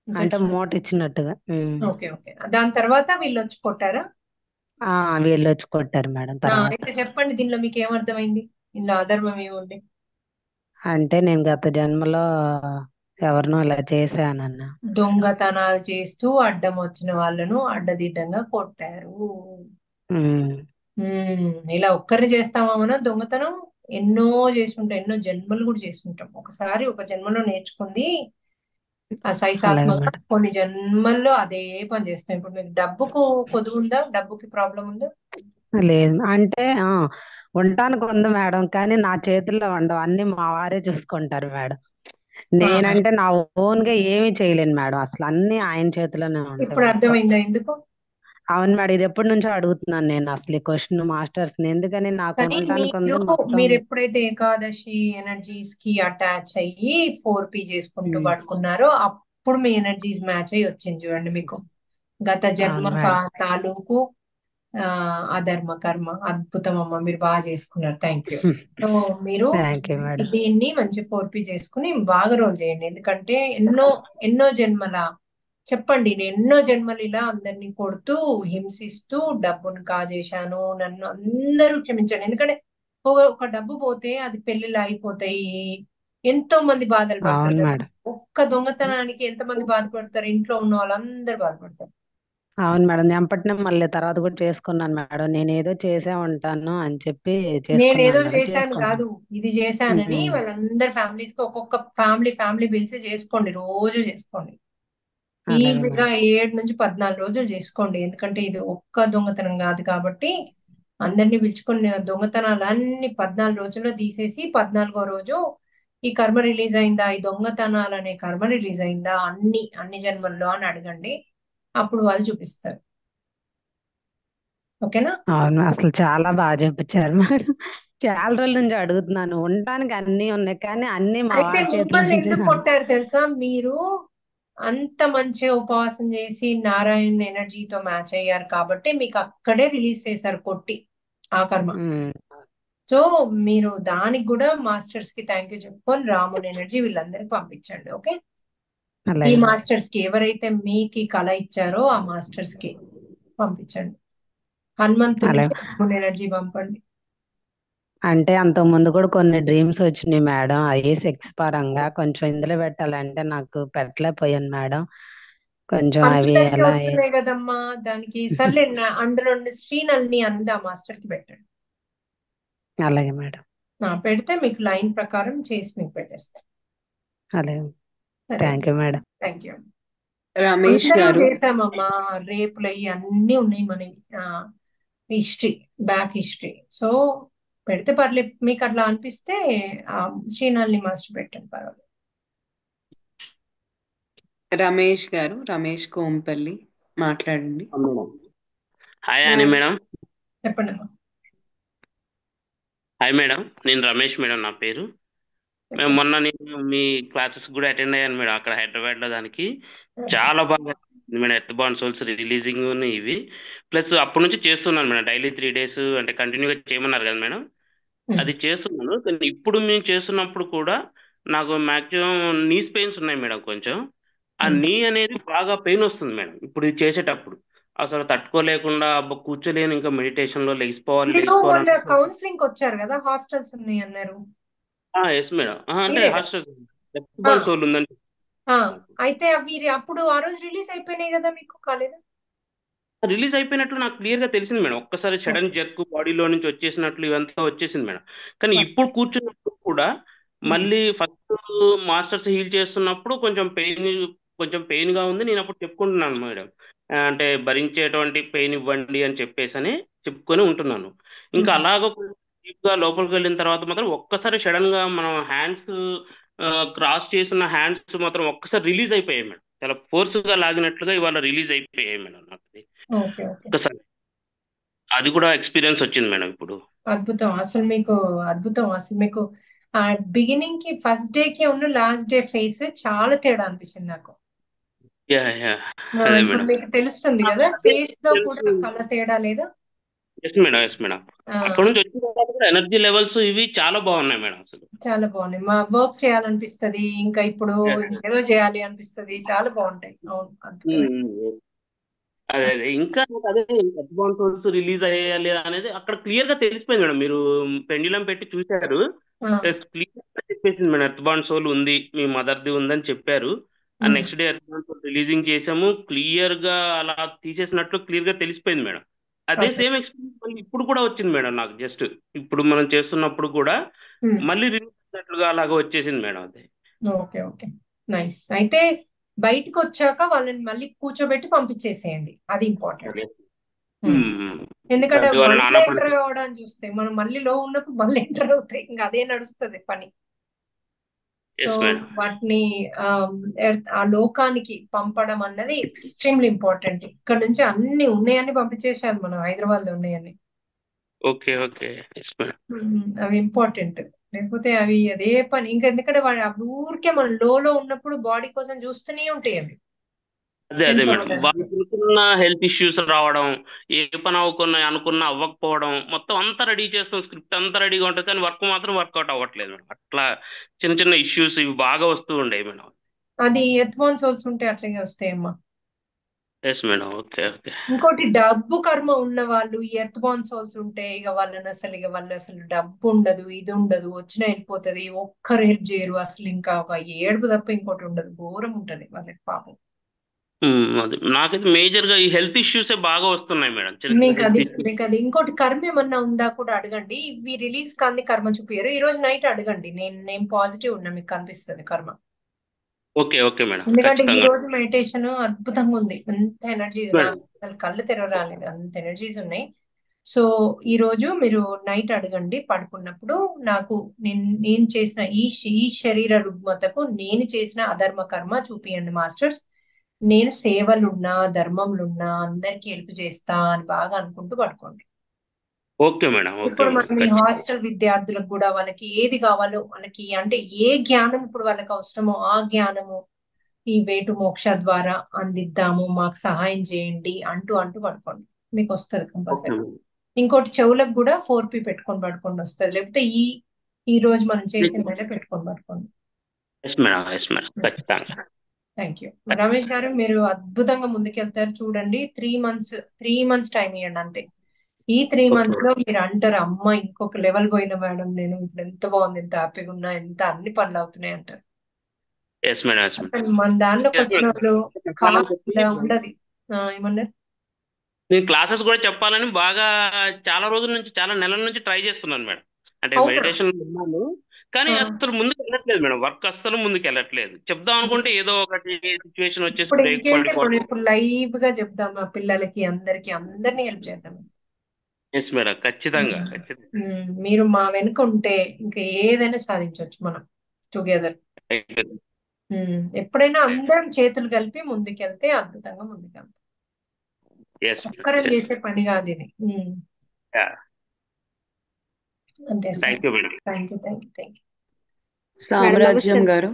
అంటే మూట ఇచ్చినట్టుగా. Okay, okay. దాని తర్వాత వీళ్ళు వచ్చి కొట్టారా? వీళ్ళు వచ్చి కొట్టారు మేడం తర్వాత. అయితే చెప్పండి, దీనిలో మీకు ఏమర్థమైంది? ఇందులో అధర్మం ఏముంది? అంటే నేను గత జన్మలో ఎవరినో ఇలా చేశానన్న. దొంగతనాలు చేస్తూ అడ్డం వచ్చిన వాళ్ళను అడ్డదిడ్డంగా కొట్టారు. ఉమ్, ఇలా ఒక్కరిని చేస్తామా మనం దొంగతనం? ఎన్నో చేసుంటాం, ఎన్నో జన్మలు కూడా చేసుంటాం. ఒకసారి ఒక జన్మలో నేర్చుకుంది ఆ అలాగే సైసాత్మక, మేడం. కొన్ని జన్మల్లో అదే పని చేస్తాం. ఇప్పుడు మీకు డబ్బుకు కొదువు ఉందా? డబ్బుకి ప్రాబ్లం ఉందా? లేదు అంటే ఉండటానికి ఉంది మేడం, కానీ నా చేతుల్లో ఉండవు, అన్ని మా వారే చూసుకుంటారు మేడం. ఆ, నేనంటే నా ఓన్ గా ఏమీ చేయలేను మేడం, అసలు అన్ని ఆయన చేతిలోనే ఉంటాయి ఇప్పుడు మొత్తం. అర్థమైందా ఎందుకు? అవును మేడం, ఇది ఎప్పటి నుంచో అడుగుతున్నాను నేను అసలు ఈ క్వశ్చన్ మాస్టర్స్ ఎందుకని నాకు కానీ ఉండటానికి మీరు ఉంది మొత్తం. మీరు ఎప్పుడైతే ఏకాదశి ఎనర్జీస్ కి అటాచ్ అయ్యి 4P చేసుకుంటూ ఉమ్, పడుకున్నారో అప్పుడు మీ ఎనర్జీస్ మ్యాచ్ అయ్యి వచ్చింది చూడండి మీకు. గత జన్మ అవును మేడం. తాలూకు అధర్మ కర్మ అద్భుతం అమ్మ, మీరు బాగా చేసుకున్నారు. Thank you. సో మీరు థ్యాంక్ యూ మేడం. దీన్ని మంచి 4P చేసుకుని బాగా రోల్ చేయండి. ఎందుకంటే ఎన్నో ఎన్నో జన్మల చెప్పండి, నేను ఎన్నో జన్మలు ఇలా అందరినీ కొడుతూ హింసిస్తూ డబ్బును కాజేశాను, నన్ను అందరూ క్షమించండి. ఎందుకంటే ఒక డబ్బు పోతే అది పెళ్లిళ్ళు అయిపోతాయి, ఎంతో మంది బాధలు పడతారు అవును కదా. మేడం. ఒక్క దొంగతనానికి ఎంతమంది బాధపడతారు, ఇంట్లో ఉన్న వాళ్ళందరూ బాధపడతారు. అవును మేడం, వెంపటినే మళ్ళీ తర్వాత కూడా చేసుకున్నాను మేడం. నేను ఏదో చేసే ఉంటాను అని చెప్పి నేనేదో చేసుకున్నాను మేడం, చేశాను చేసుకున్నాను. కాదు, ఇది చేశానని వాళ్ళందరి ఫ్యామిలీస్ కి ఒక్కొక్క ఫ్యామిలీ పిలిచి చేసుకోండి, రోజు చేసుకోండి. అలాగే ఈజీగా మేడం. 7 నుంచి 14 రోజులు చేసుకోండి. ఎందుకంటే ఇది ఒక్క దొంగతనం కాదు కాబట్టి అందరినీ పిలుచుకొని దొంగతనాలన్నీ 14 రోజుల్లో తీసేసి 14వ రోజు ఈ కర్మ రిలీజ్ అయిందా, ఈ దొంగతనాలనే కర్మ రిలీజ్ అయిందా అన్ని జన్మల్లో అని అడగండి. అప్పుడు వాళ్ళు చూపిస్తారు. ఓకేనా? అవును, అసలు చాలా బాగా చెప్పించారు మేడం. చాలా రోజుల నుంచి అడుగుతున్నాను, ఉండడానికి అన్ని ఉన్నాయి కానీ అన్ని మా అయితే వారి చేతుల మిమ్మల్ని నుంచి ఎందుకు కొట్టారు తెలుసా? మీరు అంత మంచిగా ఉపవాసం చేసి నారాయణ ఎనర్జీతో మ్యాచ్ అయ్యారు కాబట్టి మీకు అక్కడే రిలీజ్ చేశారు కొట్టి ఆ కర్మ. సో మీరు దానికి కూడా మాస్టర్స్ కి థ్యాంక్ యూ చెప్పుకొని రాముని ఎనర్జీ వీళ్ళందరికి పంపించండి. ఓకే, ఈ అలాగే మాస్టర్స్ కి ఎవరైతే మీకు ఈ కళ ఇచ్చారో ఆ మాస్టర్స్ కి పంపించండి. హనుమంతునికి అలాగే. రాముని ఎనర్జీ పంపండి. అంటే అంతకు ముందు కూడా కొన్ని డ్రీమ్స్ వచ్చినాయి మేడం, అవి సెక్స్ పరంగా కొంచెం ఇందులో పెట్టాలంటే నాకు పెట్టలేకపోయాను మేడం. కొంచెం అవి అందరికీ ఎలా వస్తున్నాయి కదమ్మా, దానికి సర్లే అందులో శ్రీనల్ని అంది ఆ మాస్టర్ కి పెట్టండి. అలాగే మేడం. పెడితే మీకు లైన్ ప్రకారం చేసి మీకు పెట్టేస్తాను. అలాగే, సరే, thank you madam. Thank you. Ramesh అందరూ గారు చేసామమ్మా, రేపులు అయ్యి అన్ని ఉన్నాయి మనవి, హిస్టరీ, బ్యాక్ హిస్టరీ. సో పెడితే పర్లేదు, మీకు అట్లా అనిపిస్తే శ్రీనాల్ని మాస్టర్ పెట్టండి, పర్వాలేదు. రమేష్ గారు, రమేష్ కోంపల్లి మాట్లాడండి. హాయ్ అని మేడం. చెప్పండి అమ్మా. హాయ్ మేడం, నేను రమేష్ మేడం నా పేరు. మేము మొన్న నేను మీ క్లాసెస్ కూడా అటెండ్ అయ్యాను మేడం, అక్కడ హైదరాబాద్ లో. దానికి చాలా బాగా అనిపించింది madam, earth bond souls releasing ఇవి. ప్లస్ అప్పటి నుంచి చేస్తున్నాను మేడం, డైలీ 3 days అంటే కంటిన్యూగా చేయమన్నారు కదా మేడం, అది చేస్తున్నాను. కానీ ఇప్పుడు మేము చేస్తున్నప్పుడు కూడా నాకు మాక్సిమం నీస్ పెయిన్స్ ఉన్నాయి మేడం. కొంచెం ఆ నీ అనేది బాగా పెయిన్ వస్తుంది మేడం ఇప్పుడు ఇది చేసేటప్పుడు. అసలు తట్టుకోలేకుండా కూర్చోలేను, ఇంకా మెడిటేషన్ లో మీరు మొన్న లేచిపోవాలంటే. కౌన్సిలింగ్ వచ్చారు కదా, హాస్టల్స్ ఉన్నాయి అన్నారు. ఎస్ మేడం, అంటే మీరే హాస్టల్ ఎర్త్ బాండ్ సోల్ ఉందండి. అయితే అవి అప్పుడు ఆ రోజు రిలీజ్ అయిపోయినాయి కదా, మీకు కాలేదా? రిలీజ్ అయిపోయినట్లు నాకు క్లియర్ గా తెలిసింది మేడం. ఒక్కసారి సడన్ జర్క్ బాడీలో నుంచి వచ్చేసినట్లు ఇవంతా వచ్చేసింది మేడం. కానీ ఇప్పుడు కూర్చున్నప్పుడు కూడా మళ్ళీ ఫస్ట్ మాస్టర్స్ హీల్ చేస్తున్నప్పుడు కొంచెం పెయిన్ గా ఉంది. నేను అప్పుడు చెప్పుకుంటున్నాను మేడం, అంటే భరించేటువంటి పెయిన్ ఇవ్వండి అని చెప్పుకొని ఉంటున్నాను. ఇంకా అలాగ డీప్ గా లోపలికి వెళ్ళిన తర్వాత మాత్రం ఒక్కసారి సడన్ గా మనం హ్యాండ్స్ క్రాస్ చేసిన హ్యాండ్స్ మాత్రం ఒక్కసారి రిలీజ్ అయిపోయాయి మేడం. చాలా ఫోర్స్ గా లాగినట్లుగా ఇవాళ రిలీజ్ అయిపోయాయి మేడం నాకు. ఒక్కసారి అది కూడా ఎక్స్పీరియన్స్ వచ్చింది మేడం ఇప్పుడు. అద్భుతం, అసలు మీకు బిగినింగ్ కి ఫస్ట్ డే కి ఉన్న లాస్ట్ డే ఫేస్ చాలా తేడా అనిపించింది నాకు. అదే ఇప్పుడు మేడం. మీకు తెలుస్తుంది కదా, ఫేస్ లో కూడా కళ్ళ తేడా లేదా? Yes madam. అక్కడ నుంచి వచ్చిన తర్వాత కూడా ఎనర్జీ లెవెల్స్ ఇవి చాలా బాగున్నాయి మేడం. అసలు చాలా బాగున్నాయి. మా వర్క్ చేయాలనిపిస్తది, ఇంకా ఇప్పుడు ఏదో చేయాలి అనిపిస్తది, చాలా బాగుంటాయి. అవును, అద్భుతమే. అదే ఇంకా అదే ఎర్త్ బాండ్ సోల్స్ రిలీజ్ అయ్యాలి అనేది అక్కడ క్లియర్ గా తెలిసిపోయింది మేడం. మీరు పెండ్యులం పెట్టి చూశారు, క్లియర్ గా చెప్పేసింది మేడం, ఎర్త్ బాండ్ సోల్ ఉంది, మీ మదర్ది ఉందని చెప్పారు. ఆ next day earth bond soul releasing చేసాము, క్లియర్ గా అలా తీసేసినట్లు క్లియర్ గా తెలిసిపోయింది మేడం. అదే సేమ్ ఎక్స్పీరియన్స్ మళ్ళీ ఇప్పుడు కూడా వచ్చింది మేడం నాకు. జస్ట్ ఇప్పుడు మనం చేస్తున్నప్పుడు కూడా మళ్ళీ రిలీజ్ అయినట్లుగా అలాగా వచ్చేసింది మేడం. అదే ఓకే, నైస్. అయితే బయటకు వచ్చాక వాళ్ళని మళ్ళీ కూర్చోబెట్టి పంపించేసేయండి, అది ఇంపార్టెంట్. ఎందుకంటే మళ్ళీ ఎంటర్ కావడానికి చూస్తే మనం మళ్ళీ లో ఉన్నప్పుడు మళ్ళీ ఎంటర్ అవుతాయి, ఇంకా అదే నడుస్తుంది పని. సో వాటిని ఆ లోకానికి పంపడం అన్నది ఎక్స్ట్రీమ్లీ ఇంపార్టెంట్. ఇక్కడ నుంచి అన్ని ఉన్నాయని పంపించేశారు మనం, హైదరాబాద్ లో ఉన్నాయని. ఓకే. అవి ఇంపార్టెంట్, లేకపోతే అదే పని ఇంకా. ఎందుకంటే వాడు ఊరికే మనం లో ఉన్నప్పుడు బాడీ కోసం చూస్తూనే ఉంటాయి అవి. అదే మేడం, వెళ్ళిపోవడానికి. వాళ్ళకి అనుకున్న హెల్త్ ఇష్యూస్ రావడం, ఏ పని అనుకున్న అవ్వకపోవడం, మొత్తం అంతా రెడీ చేస్తాం, స్క్రిప్ట్ అంతా రెడీగా ఉంటుంది, కానీ వర్క్ మాత్రం వర్కౌట్ అవ్వట్లేదు మేడం. అట్లా చిన్న చిన్న ఇష్యూస్ ఇవి బాగా వస్తూ ఉండేవి మేడం. అది ఎర్త్ సోల్స్ ఉంటే అట్లాగే వస్తాయమ్మా. Yes madam. Okay okay. ఇంకోటి డబ్బు కర్మ ఉన్న వాళ్ళు ఈ ఎర్త్ సోల్స్ ఉంటే వాళ్ళు అసలు డబ్బు ఉండదు, ఇది ఉండదు, వచ్చినా వెళ్ళిపోతది, ఒక్కరు హెల్ప్ చేయరు అసలు, ఇంకా ఒక ఏడుపు తప్ప ఇంకోటి ఉండదు, ఘోరం ఉంటది వాళ్ళకి పాపం. అది నాకైతే మేజర్ గా ఈ హెల్త్ ఇష్యూసే బాగా వస్తున్నాయి మేడం, చిన్న చిన్న మీకు హెల్త్ అది ఇష్యూస్. మీకు అది ఇంకోటి కర్మ ఏమన్నా ఉందా కూడా అడగండి. ఇవి రిలీజ్ కాంది కర్మ చూపించారు, ఈ రోజు నైట్ అడగండి. నేను పాజిటివ్ ఉన్నా, మీకు కనిపిస్తుంది కర్మ. ఓకే ఓకే మేడం, ఎందుకంటే ఈ ఖచ్చితంగా రోజు మెడిటేషన్ అద్భుతంగా ఉంది, ఎంత ఎనర్జీ, నాకు మేడం. అసలు కళ్ళు తెరవరాలేదు, అంత ఎనర్జీస్ ఉన్నాయి. సో ఈ రోజు మీరు నైట్ అడగండి పడుకున్నప్పుడు, నాకు నేను చేసిన ఈ శరీర రుగ్మతకు నేను చేసిన అధర్మ కర్మ చూపియండి మాస్టర్స్, నేను సేవలున్నా ధర్మంలున్నా అందరికీ హెల్ప్ చేస్తా అని బాగా అనుకుంటూ పడుకోండి. Okay madam. ఓకే ఇప్పుడు మేడం, మనం ఈ ఖచ్చితంగా. హాస్టల్ విద్యార్థులకు కూడా వాళ్ళకి ఏది కావాలో, వాళ్ళకి అంటే ఏ జ్ఞానం ఇప్పుడు వాళ్ళకి అవసరమో ఆ జ్ఞానము ఈ వేటు మోక్ష ద్వారా అందిద్దాము, మాకు సహాయం చేయండి అంటూ అంటూ పడుకోండి, మీకు వస్తుంది ఓకే కంపల్సరీ. మేడం. ఇంకోటి చెవులకు కూడా 4P పెట్టుకొని పడుకోండి, వస్తుంది. లేకపోతే ఈ రోజు మనం చేసిన వేళ పెట్టుకొని పడుకోండి. ఎస్ మేడం, ఎస్ మేడం, ఖచ్చితంగా. Thank you. రమేష్ గారు మీరు అద్భుతంగా ముందుకెళ్తారు, చూడండి. 3 మంత్స్ టైం ఇవ్వండి అంతే. ఈ 3 ఓకే మంత్స్ లో మీరు అంటారు, అమ్మ ఇంకొక లెవెల్ పోయిన మేడం, నేను ఇప్పుడు ఎంత బాగుంది, ఎంత హ్యాపీగా ఉన్నా, ఎంత అన్ని పనులు అవుతున్నాయి అంటారు. Yes madam, yes madam. అసలు మన దానిలోకి వచ్చిన వాళ్ళు చెప్పాలని చెప్పి ఇలా ఉండదు. ఏమన్నారు? నేను క్లాసెస్ కూడా చెప్పాలని బాగా చాలా రోజుల నుంచి, చాలా నెలల నుంచి ట్రై చేస్తున్నాను మేడం. అంటే అవునా? మెడిటేషన్ ఉన్నాను, కానీ ఆ. అసలు ముందుకు వెళ్ళట్లేదు మేడం. వర్క్ అస్సలు ముందుకు వెళ్ళట్లేదు. చెప్దాం అనుకుంటే ఏదో ఒకటి సిచ్యువేషన్ వచ్చేసి ఇప్పుడు బ్రేక్ ఇంకేంటి, మనం పడిపోవడం. ఇప్పుడు లైవ్ గా చెప్దాం, మా పిల్లలకి అందరినీ హెల్ప్ చేద్దాం. ఎస్ మేడం, ఖచ్చితంగా ఖచ్చితంగా. మీరు మా వెనుక ఉంటే ఇంకా ఏదైనా సాధించవచ్చు మనం టుగెదర్. ఎప్పుడైనా అందరం చేతులు కలిపి ముందుకెళ్తే అద్భుతంగా ముందుకెళ్తాం. ఎస్ ఒక్కరం మేడం. చేసే పని కాదు ఇది. అంతే sir. Thank you madam. Thank you. Madam నమస్తే. సామ్రాజ్యం గారు.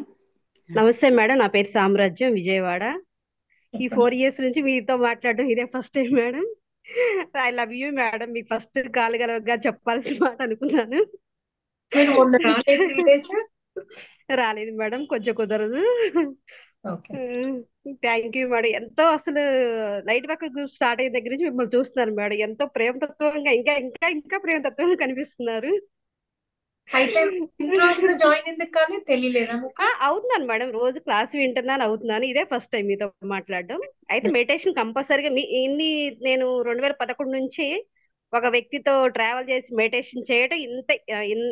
నమస్తే మేడం, నా పేరు సామ్రాజ్యం, విజయవాడ. ఈ 4 years నుంచి మీతో మాట్లాడడం ఇదే first time madam. I love you madam. మీకు ఫస్ట్ కాల్ గలవగా చెప్పాల్సిన మాట అనుకున్నాను. మీరు మొన్న రాలేదు 3 days? రాలేదు మేడం, కొంచెం కుదరదు. ఓకే. Thank you madam. ఎంతో అసలు లైట్ వర్క్ గ్రూప్ స్టార్ట్ అయిన దగ్గర నుంచి మిమ్మల్ని చూస్తున్నాను మేడం. ఎంతో ప్రేమతత్వంగా ఇంకా ఇంకా ఇంకా ప్రేమతత్వంగా కనిపిస్తున్నారు. అయితే ఇన్ని రోజులు జాయిన్ ఎందుకు కానీ తెలియలేదా మీకు? అవుతున్నాను మేడం, రోజు క్లాస్ వింటున్నాను, అవుతున్నాను. ఇదే ఫస్ట్ టైం మీతో మాట్లాడడం. అయితే మెడిటేషన్ కంపల్సరీగా నేను 2011 నుంచి ఒక వ్యక్తితో ట్రావెల్ చేసి మెడిటేషన్ చేయడం,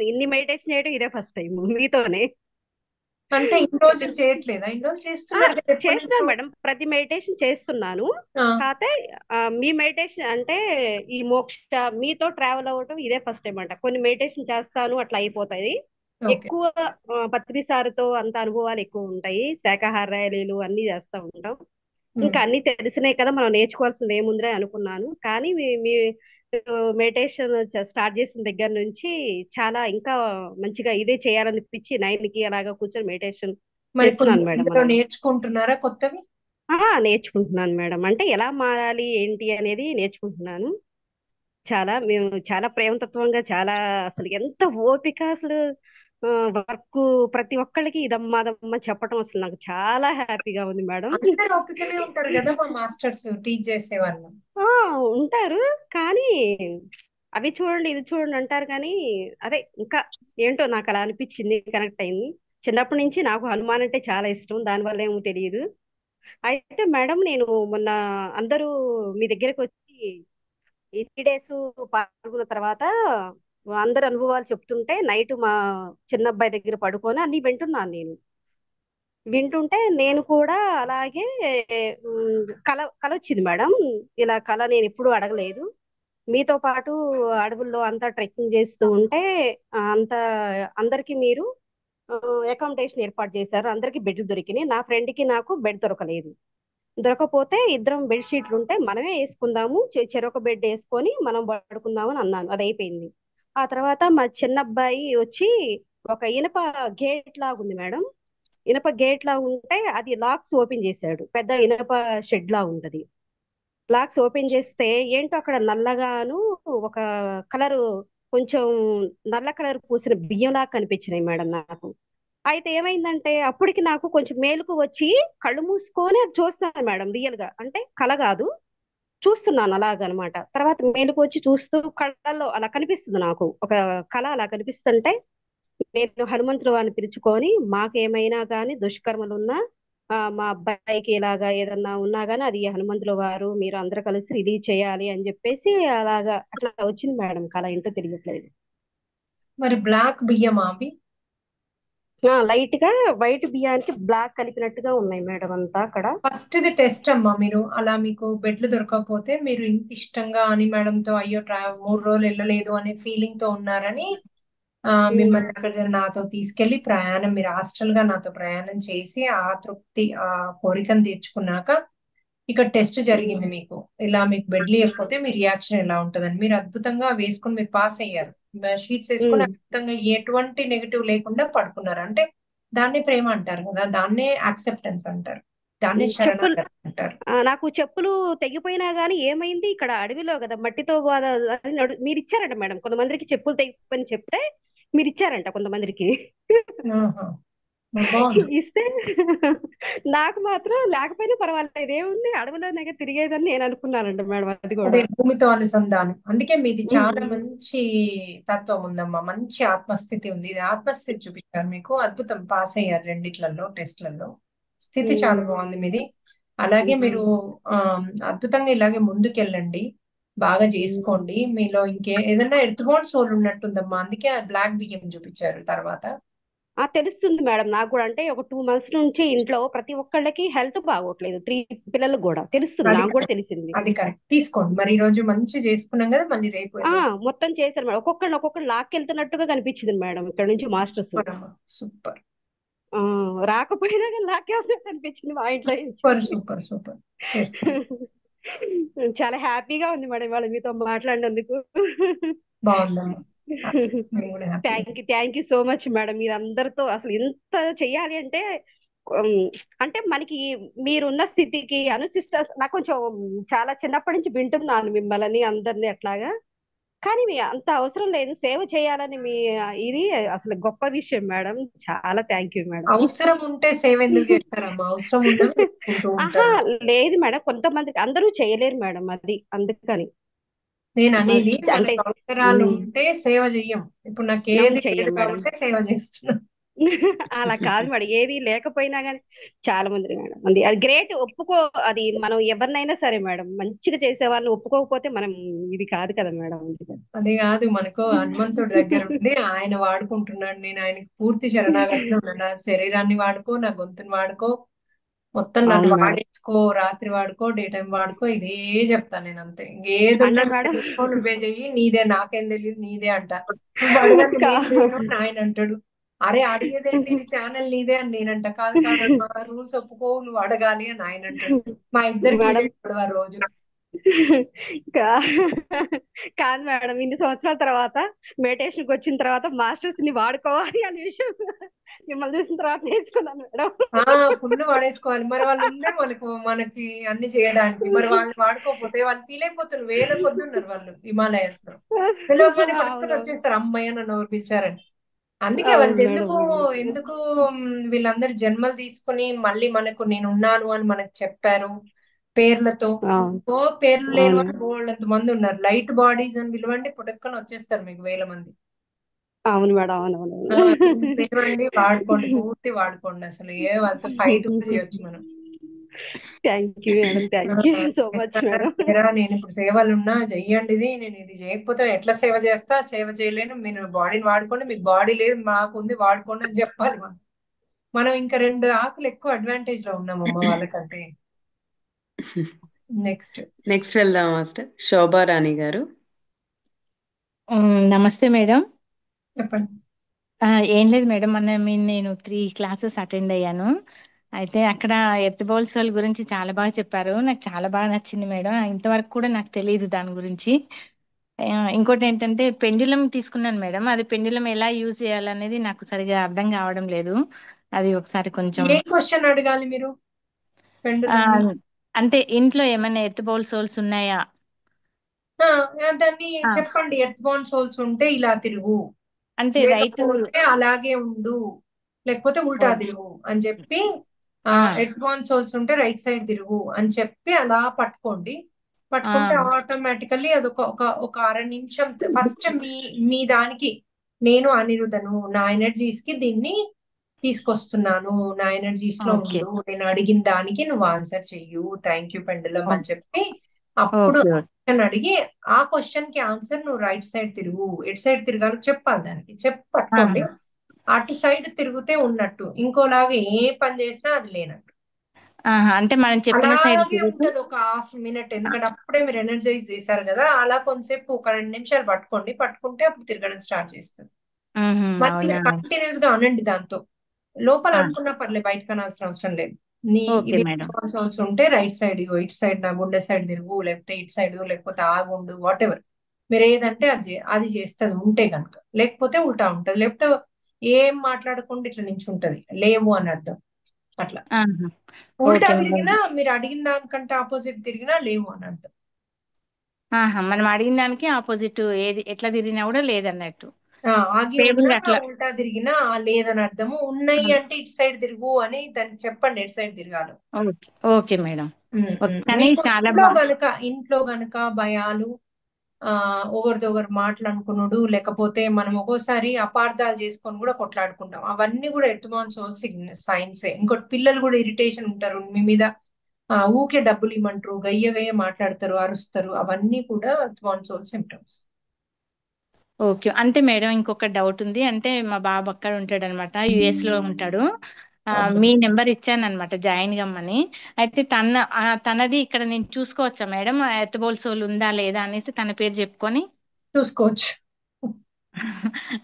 ఇన్ని మెడిటేషన్ చేయడం ఇదే ఫస్ట్ టైం మీతోనే. అంటే ఇన్ని రోజులు చేయట్లేదా? ఇన్ని రోజులు చేస్తున్నారు కదా ఎప్పటి చేస్తున్నాను నుంచో. మేడం, ప్రతి మెడిటేషన్ చేస్తున్నాను. ఆ, కాకపోతే మీ మెడిటేషన్ అంటే ఈ మోక్ష మీతో ట్రావెల్ అవ్వటం ఇదే ఫస్ట్ టైం అంట. కొన్ని మెడిటేషన్ చేస్తాను అట్లా అయిపోతాయి. ఓకే. ఎక్కువ పత్రి సారుతో అంత అనుభవాలు ఎక్కువ ఉంటాయి. శాకాహార ర్యాలీలు అన్ని చేస్తూ ఉంటాం. ఇంకా అన్ని తెలిసినాయి కదా, మనం నేర్చుకోవాల్సింది ఏముందిరే అనుకున్నాను. కానీ మీ మెడిటేషన్ స్టార్ట్ చేసిన దగ్గర నుంచి చాలా ఇంకా మంచిగా ఇదే చేయాలనిపించి 9కి అలాగా కూర్చొని మెడిటేషన్ మరి ఇప్పుడు చేస్తున్నాను మేడం. ఇందులో నేర్చుకుంటున్నారా కొత్తవి? నేర్చుకుంటున్నాను మేడం. అంటే ఎలా మారాలి ఏంటి అనేది నేర్చుకుంటున్నాను. మేము చాలా ప్రేమతత్వంగా, చాలా అసలు ఎంత ఓపిక అసలు. వర్క్ ప్రతి ఒక్కళ్ళకి ఇదమ్మా అదమ్మా చెప్పడం అసలు నాకు చాలా హ్యాపీగా ఉంది మేడం. అందరు ఓపికనే ఉంటారు కదా మా మాస్టర్స్ టీచ్ చేసే వాళ్ళు. ఉంటారు, కానీ అవి చూడండి ఇది చూడండి అంటారు, కానీ అదే ఇంకా ఏంటో నాకు అలా అనిపించింది, కనెక్ట్ అయింది. చిన్నప్పటి నుంచి నాకు హనుమాన్ అంటే చాలా ఇష్టం, దానివల్ల ఏమో తెలియదు. అయితే మేడం నేను మొన్న అందరూ మీ దగ్గరకు వచ్చి ఈ 3 days పాల్గొన్న తర్వాత అందరు అనుభవాలు చెప్తుంటే నైట్ మా చిన్న అబ్బాయి దగ్గర పడుకొని అన్ని వింటున్నాను నేను. వింటుంటే నేను కూడా అలాగే కల కల వచ్చింది మేడం. ఇలా కల నేను ఎప్పుడూ అడగలేదు. మీతో పాటు అడవుల్లో అంతా ట్రెక్కింగ్ చేస్తూ ఉంటే అంత అందరికి మీరు అకామిడేషన్ ఏర్పాటు చేశారు. అందరికి బెడ్ దొరికినాయి. నా ఫ్రెండ్ కి నాకు బెడ్ దొరకలేదు. దొరకపోతే ఇద్దరం బెడ్షీట్లు ఉంటే మనమే వేసుకుందాము, చెరొక బెడ్ వేసుకొని మనం పడుకుందాము అని అన్నాను. అది అయిపోయింది. ఆ తర్వాత మా చిన్న అబ్బాయి వచ్చి ఒక ఇనప గేట్ లాగుంది మేడం, ఇనప గేట్ లా ఉంటే అది లాక్స్ ఓపెన్ చేశాడు. పెద్ద ఇనప షెడ్ లా ఉంటది. లాక్స్ ఓపెన్ చేస్తే ఏంటో అక్కడ నల్లగాను ఒక కలరు, కొంచెం నల్ల కలర్ పూసిన బియ్యంలా కనిపించినాయి మేడం నాకు. అయితే ఏమైందంటే అప్పటికి నాకు కొంచెం మేలుకు వచ్చి కళ్ళు మూసుకొని అది చూస్తున్నాను మేడం, రియల్ గా అంటే కల కాదు, చూస్తున్నాను అలాగనమాట. తర్వాత మేలుకు వచ్చి చూస్తూ కళ్ళల్లో అలా కనిపిస్తుంది నాకు ఒక కళ అలా కనిపిస్తుంటే, నేను హనుమంతుడు వారిని పిలుచుకొని మాకేమైనా కానీ దుష్కర్మలు ఉన్నా మా అబ్బాయికి ఇలాగా ఏదన్నా ఉన్నా గానీ అది హనుమంతుల వారు మీరు అందరు కలిసి రిలీజ్ చేయాలి అని చెప్పేసి అలాగా అట్లా వచ్చింది మేడం. కళ ఏంటో తెలియట్లేదు. మరి బ్లాక్ బియ్యమా అవి? లైట్ గా వైట్ బియ్యానికి బ్లాక్ కలిపినట్టుగా ఉన్నాయి మేడం అంతా అక్కడ. ఫస్ట్ ఇది టెస్ట్ అమ్మా. మీరు అలా మీకు బెడ్లు దొరకకపోతే మీరు ఇంత ఇష్టంగా అని మేడంతో అయ్యో 3 రోజులు వెళ్ళలేదు అనే ఫీలింగ్ తో ఉన్నారని మిమ్మల్ని అక్కడ నాతో తీసుకెళ్లి ప్రయాణం, మీరు హాస్టల్ గా నాతో ప్రయాణం చేసి ఆ తృప్తి ఆ కోరికను తీర్చుకున్నాక ఇక్కడ టెస్ట్ జరిగింది మీకు. ఇలా మీకు బెడ్లు ఇవ్వకపోతే మీ రియాక్షన్ ఎలా ఉంటుందని. మీరు అద్భుతంగా వేసుకొని మీరు పాస్ అయ్యారు. షీట్స్ వేసుకొని అద్భుతంగా ఎటువంటి నెగిటివ్ లేకుండా పడుకున్నారు. అంటే దాన్నే ప్రేమ అంటారు కదా, దాన్నే యాక్సెప్టెన్స్ అంటారు, దాన్నే చెప్పులు శరణాగతి అంటారు. నాకు చెప్పులు తెగిపోయినా గానీ ఏమైంది, ఇక్కడ అడవిలో కదా మట్టితో మీరు ఇచ్చారంట మేడం. కొంతమందికి చెప్పులు తెగిపోయిన చెప్తే మీరు ఇచ్చారంట కొంతమందికి. ఆహా. బాగుంది. ఇస్తే నాకు మాత్రం లేకపోయినా పర్వాలేదు, ఏముంది అడవిలోనే తిరిగేదని నేను అనుకున్నానంట మేడం. అది అదే కూడా భూమితో అనుసంధానం. అందుకే మీది చాలా మంచి తత్వం ఉందమ్మా, మంచి ఆత్మస్థితి ఉంది. ఇది ఆత్మస్థితి చూపించారు మీకు. అద్భుతం, పాస్ అయ్యారు రెండిట్లలో టెస్ట్లలో. స్థితి చాలా బాగుంది మీది. అలాగే మీరు అద్భుతంగా ఇలాగే ముందుకెళ్ళండి, బాగా చేసుకోండి. మీలో ఏదైనా ఎర్త్ బోర్న్ సోల్ ఉన్నట్టుందమ్మా, అందుకే ఆ బ్లాక్ బియ్యం చూపించారు తర్వాత. తెలుస్తుంది మేడం నాకు కూడా. అంటే ఒక 2 months నుంచి ఇంట్లో ప్రతి ఒక్కళ్ళకి హెల్త్ బాగోట్లేదు, 3 పిల్లలకు కూడా తెలుస్తుంది, అది నాకు కూడా తెలిసింది. అది కరెక్ట్. తీసుకోండి మరి, ఈ రోజు మంచి చేసుకున్నాం కదా, మళ్ళీ రేపు మొత్తం చేశారు మేడం. ఒక్కొక్కరు లాక్కెళ్తున్నట్టుగా కనిపించింది మేడం ఇక్కడ నుంచి మాస్టర్స్. సూపర్. రాకపోయినా కానీ లాక్కెళ్తున్నట్టు అనిపించింది మా ఇంట్లో నుంచి. Super super. చాలా హ్యాపీగా ఉంది మేడం ఇవాళ మీతో మాట్లాడినందుకు. బాగుందమ్మా. Thank you so much madam. మీరు అందరితో అసలు ఎంత చెయ్యాలి అంటే అంటే మనకి మీరున్న స్థితికి సిస్టర్స్ నాకు కొంచెం చాలా చిన్నప్పటి నుంచి వింటున్నాను మిమ్మల్ని అందరినీ అట్లాగా, కానీ మీ అంత అవసరం లేదు, సేవ చేయాలని మీ ఇది అసలు గొప్ప విషయం మేడం. చాలా థ్యాంక్ యూ మేడం. అవసరం ఉంటే సేవ ఎందుకు చేస్తారమ్మా? అవసరం ఆహా లేదు మేడం, కొంతమందికి అందరూ చేయలేరు మేడం, అది అందుకని నేను అనేది. అంటే అవసరాలు ఉంటే సేవ చెయ్యం. ఇప్పుడు నాకు ఏది చెయ్యం మేడం, సేవ చేస్తున్నా. అలా కాదు మేడం, ఏది లేకపోయినా కానీ చాలా మంది మేడం అది గ్రేట్. ఒప్పుకో, అది మనం ఎవరినైనా సరే మేడం, మంచిగా చేసే వాళ్ళని ఒప్పుకోకపోతే మనం ఇది కాదు కదా మేడం. అదే కాదు, మనకు హనుమంతుడి దగ్గర ఉండి ఆయన వాడుకుంటున్నాడు. నేను ఆయనకి పూర్తి శరణాగతిలో ఉన్నాను. నా శరీరాన్ని వాడుకో, నా గొంతుని వాడుకో, మొత్తం నన్ను వాడేసుకో, రాత్రి వాడుకో, డే టైం వాడుకో, ఇదే చెప్తాను నేను. అంతే, ఇంకేది నువ్వే చెయ్యి, నీదే, నాకేం తెలియదు, నీదే అంట. నువ్వు అడగండి ఆయన అంటాడు, అరే అడిగేదేంటి, ఇది ఛానల్ నీదే అని నేనంట. కాదు కాదు, రూల్స్ ఒప్పుకో, నువ్వు అడగాలి అని ఆయన అంటాడు. మా ఇద్దరికి ఆ రోజు కాదు మేడం, ఇన్ని సంవత్సరాల తర్వాత మెడిటేషన్ కి వచ్చిన తర్వాత మాస్టర్స్ ని వాడుకోవాలి అనే విషయం మిమ్మల్ని చూసిన తర్వాత నేర్చుకున్నాను మేడం. ఫుల్ వాడేసుకోవాలి. మరి వాళ్ళు ఉండే మనకి అన్ని చేయడానికి, మరి వాళ్ళు వాడుకోకపోతే వాళ్ళు ఫీల్ అయిపోతున్నారు. వేల కొద్ది ఉన్నారు వాళ్ళు హిమాలయస్ లో, పిలవగానే పట్టుకొని వచ్చేస్తారు, అమ్మాయి నన్ను ఎవరు పిలిచారని. అందుకే వాళ్ళు ఎందుకు వీళ్ళందరూ జన్మలు తీసుకుని మళ్ళీ మనకు నేనున్నాను అని మనకు చెప్పారు పేర్లతో. పేర్లు లేని వాళ్ళు బోల్డంత మంది ఉన్నారు. లైట్ బాడీస్ అని పిలవండి, పుట్టుకొని వచ్చేస్తారు మీకు వేల మంది. అవును మేడం, అవునవును. పిలవండి, వాడుకోండి, పూర్తి వాడుకోండి. అసలు వాళ్ళతో ఫైట్ చేయొచ్చు మనం. Thank you madam, thank you so much madam. నేను ఇప్పుడు సేవలు ఉన్నా చెయ్యండి, నేను ఇది చేయకపోతే ఎట్లా సేవ చేస్తా, సేవ చేయలేను, మీరు బాడీని వాడుకోండి, మీకు బాడీ లేదు మాకుంది వాడుకోండి అని చెప్పాలి. మనం ఇంకా 2 ఆకులు ఎక్కువ అడ్వాంటేజ్ లో ఉన్నామమ్మా వాళ్ళకంటే. నెక్స్ట్ వెళ్దాం మాస్టర్. శోభారాణి గారు. నమస్తే మేడం. చెప్పండి. ఏం లేదు మేడం, నేను 3 classes అటెండ్ అయ్యాను. అయితే అక్కడ ఎర్త్ బౌల్ సోల్ గురించి చాలా బాగా చెప్పారు, నాకు చాలా బాగా నచ్చింది మేడం. ఇంతవరకు కూడా నాకు తెలియదు దాని గురించి. ఇంకోటి ఏంటంటే పెండ్యులం తీసుకున్నాను మేడం, అది పెండ్యులం ఎలా యూజ్ చేయాలనేది నాకు సరిగా అర్థం కావడం లేదు. అది ఒకసారి కొంచెం ఏ క్వశ్చన్ అడగాలి మీరు ఆ, పెండులం అంటే ఇంట్లో ఏమైనా ఎర్త్ బౌల్ సోల్స్ ఉన్నాయా? దాన్ని ఆ, చెప్పండి. ఎర్త్ బాండ్ సోల్స్ ఉంటే ఇలా తిరుగు, అంటే రైట్. లేకపోతే అలాగే ఉండు, లేకపోతే ఉల్టా తిరుగు అని చెప్పి, ఎర్త్ బాండ్ సోల్స్ ఉంటే రైట్ సైడ్ తిరుగు అని చెప్పి అలా పట్టుకోండి. పట్టుకుంటే ఆటోమేటికల్లీ అది ఒక అర నిమిషం ఫస్ట్ మీ దానికి నేను అనిరుదను, నా ఎనర్జీస్ కి దీన్ని తీసుకొస్తున్నాను, నా ఎనర్జీస్ లో ఓకే ఉండు, నేను అడిగిన దానికి నువ్వు ఆన్సర్ చెయ్యు, థ్యాంక్ యూ పెండులం అని చెప్పి అప్పుడు ఓకే క్వశ్చన్ అడిగి ఆ క్వశ్చన్ కి ఆన్సర్ నువ్వు రైట్ సైడ్ తిరుగు, ఎటు సైడ్ తిరగాలో చెప్పాలి, దానికి చెప్పి పట్టుకోండి. అటు సైడ్ తిరిగితే ఉన్నట్టు, ఇంకోలాగా ఏ పని చేసినా అది లేనట్టు. అంటే మనం చెప్పిన సైడ్ అలాగే తిరుగుతూ ఉంటది ఒక హాఫ్ మినిట్, ఎందుకంటే అప్పుడే మీరు ఎనర్జైజ్ చేశారు కదా. అలా కొంతసేపు ఒక 2 నిమిషాలు పట్టుకోండి, పట్టుకుంటే అప్పుడు తిరగడం స్టార్ట్ చేస్తుంది. మళ్ళీ అవునా? మీరు కంటిన్యూస్ గా అనండి దాంతో. లోపల ఆ, అనుకున్నా పర్లేదు, బయటకు అనాల్సిన అవసరం లేదు. ఓకే ఇది మేడం. సోల్స్ ఉంటే రైట్ సైడ్, ఇటు సైడ్ నా గుండె సైడ్ తిరుగు, లేకపోతే ఇటు సైడ్, లేకపోతే ఆగుండు, వాట్ ఎవర్ మీరు ఏదంటే అది చేస్తుంది ఉంటే గనుక. లేకపోతే ఉల్టా ఉంటది, లేకపోతే ఏం మాట్లాడకుండా ఇట్లా నించుంటది, లేవు అని అర్థం. అట్లా ఆహా, ఉల్టా ఓకే మేడం. తిరిగినా, మీరు అడిగిన దానికంటే ఆపోజిట్ తిరిగినా లేవు అని అర్థం. మనం అడిగిన దానికి ఆపోజిట్ ఏది ఎట్లా తిరిగినా కూడా లేదన్నట్టు. ఆగి స్టేబుల్ ఉన్నా గా అట్లా. ఉల్టా తిరిగినా లేదని అర్థము. ఉన్నాయి ఆ, అంటే ఇటు సైడ్ తిరుగు అని దానికి చెప్పండి, ఎటు సైడ్ తిరగాలో. Okay okay madam. కానీ మీకు చాలా ఇంట్లో గనుక భయాలు, ఒకరిదొకరు మాట్లాడుకున్నాడు, లేకపోతే మనం ఒక్కోసారి అపార్థాలు చేసుకొని కూడా కొట్లాడుకుంటాం, అవన్నీ కూడా ఎర్త్మాన్ సోల్ సైన్సే. ఇంకోటి పిల్లలు కూడా ఇరిటేషన్ ఉంటారు మీ మీద, ఊకే డబ్బులు ఇవ్వమంటారు, గయ్య గయ్య మాట్లాడతారు, అరుస్తారు, అవన్నీ కూడా ఎర్త్మాన్ సోల్ సిమ్టమ్స్. ఓకే. అంటే మేడం ఇంకొక డౌట్ ఉంది. అంటే మా బాబు అక్కడ ఉంటాడు అనమాట, యుఎస్ లో ఉంటాడు. మీ నెంబర్ ఇచ్చాను అనమాట జాయిన్ కమ్మని. అయితే తనది ఇక్కడ నేను చూసుకోవచ్చా మేడం, ఎర్త్ బౌల్ సోల్ ఉందా లేదా అనేసి తన పేరు చెప్పుకొని? చూసుకోవచ్చు,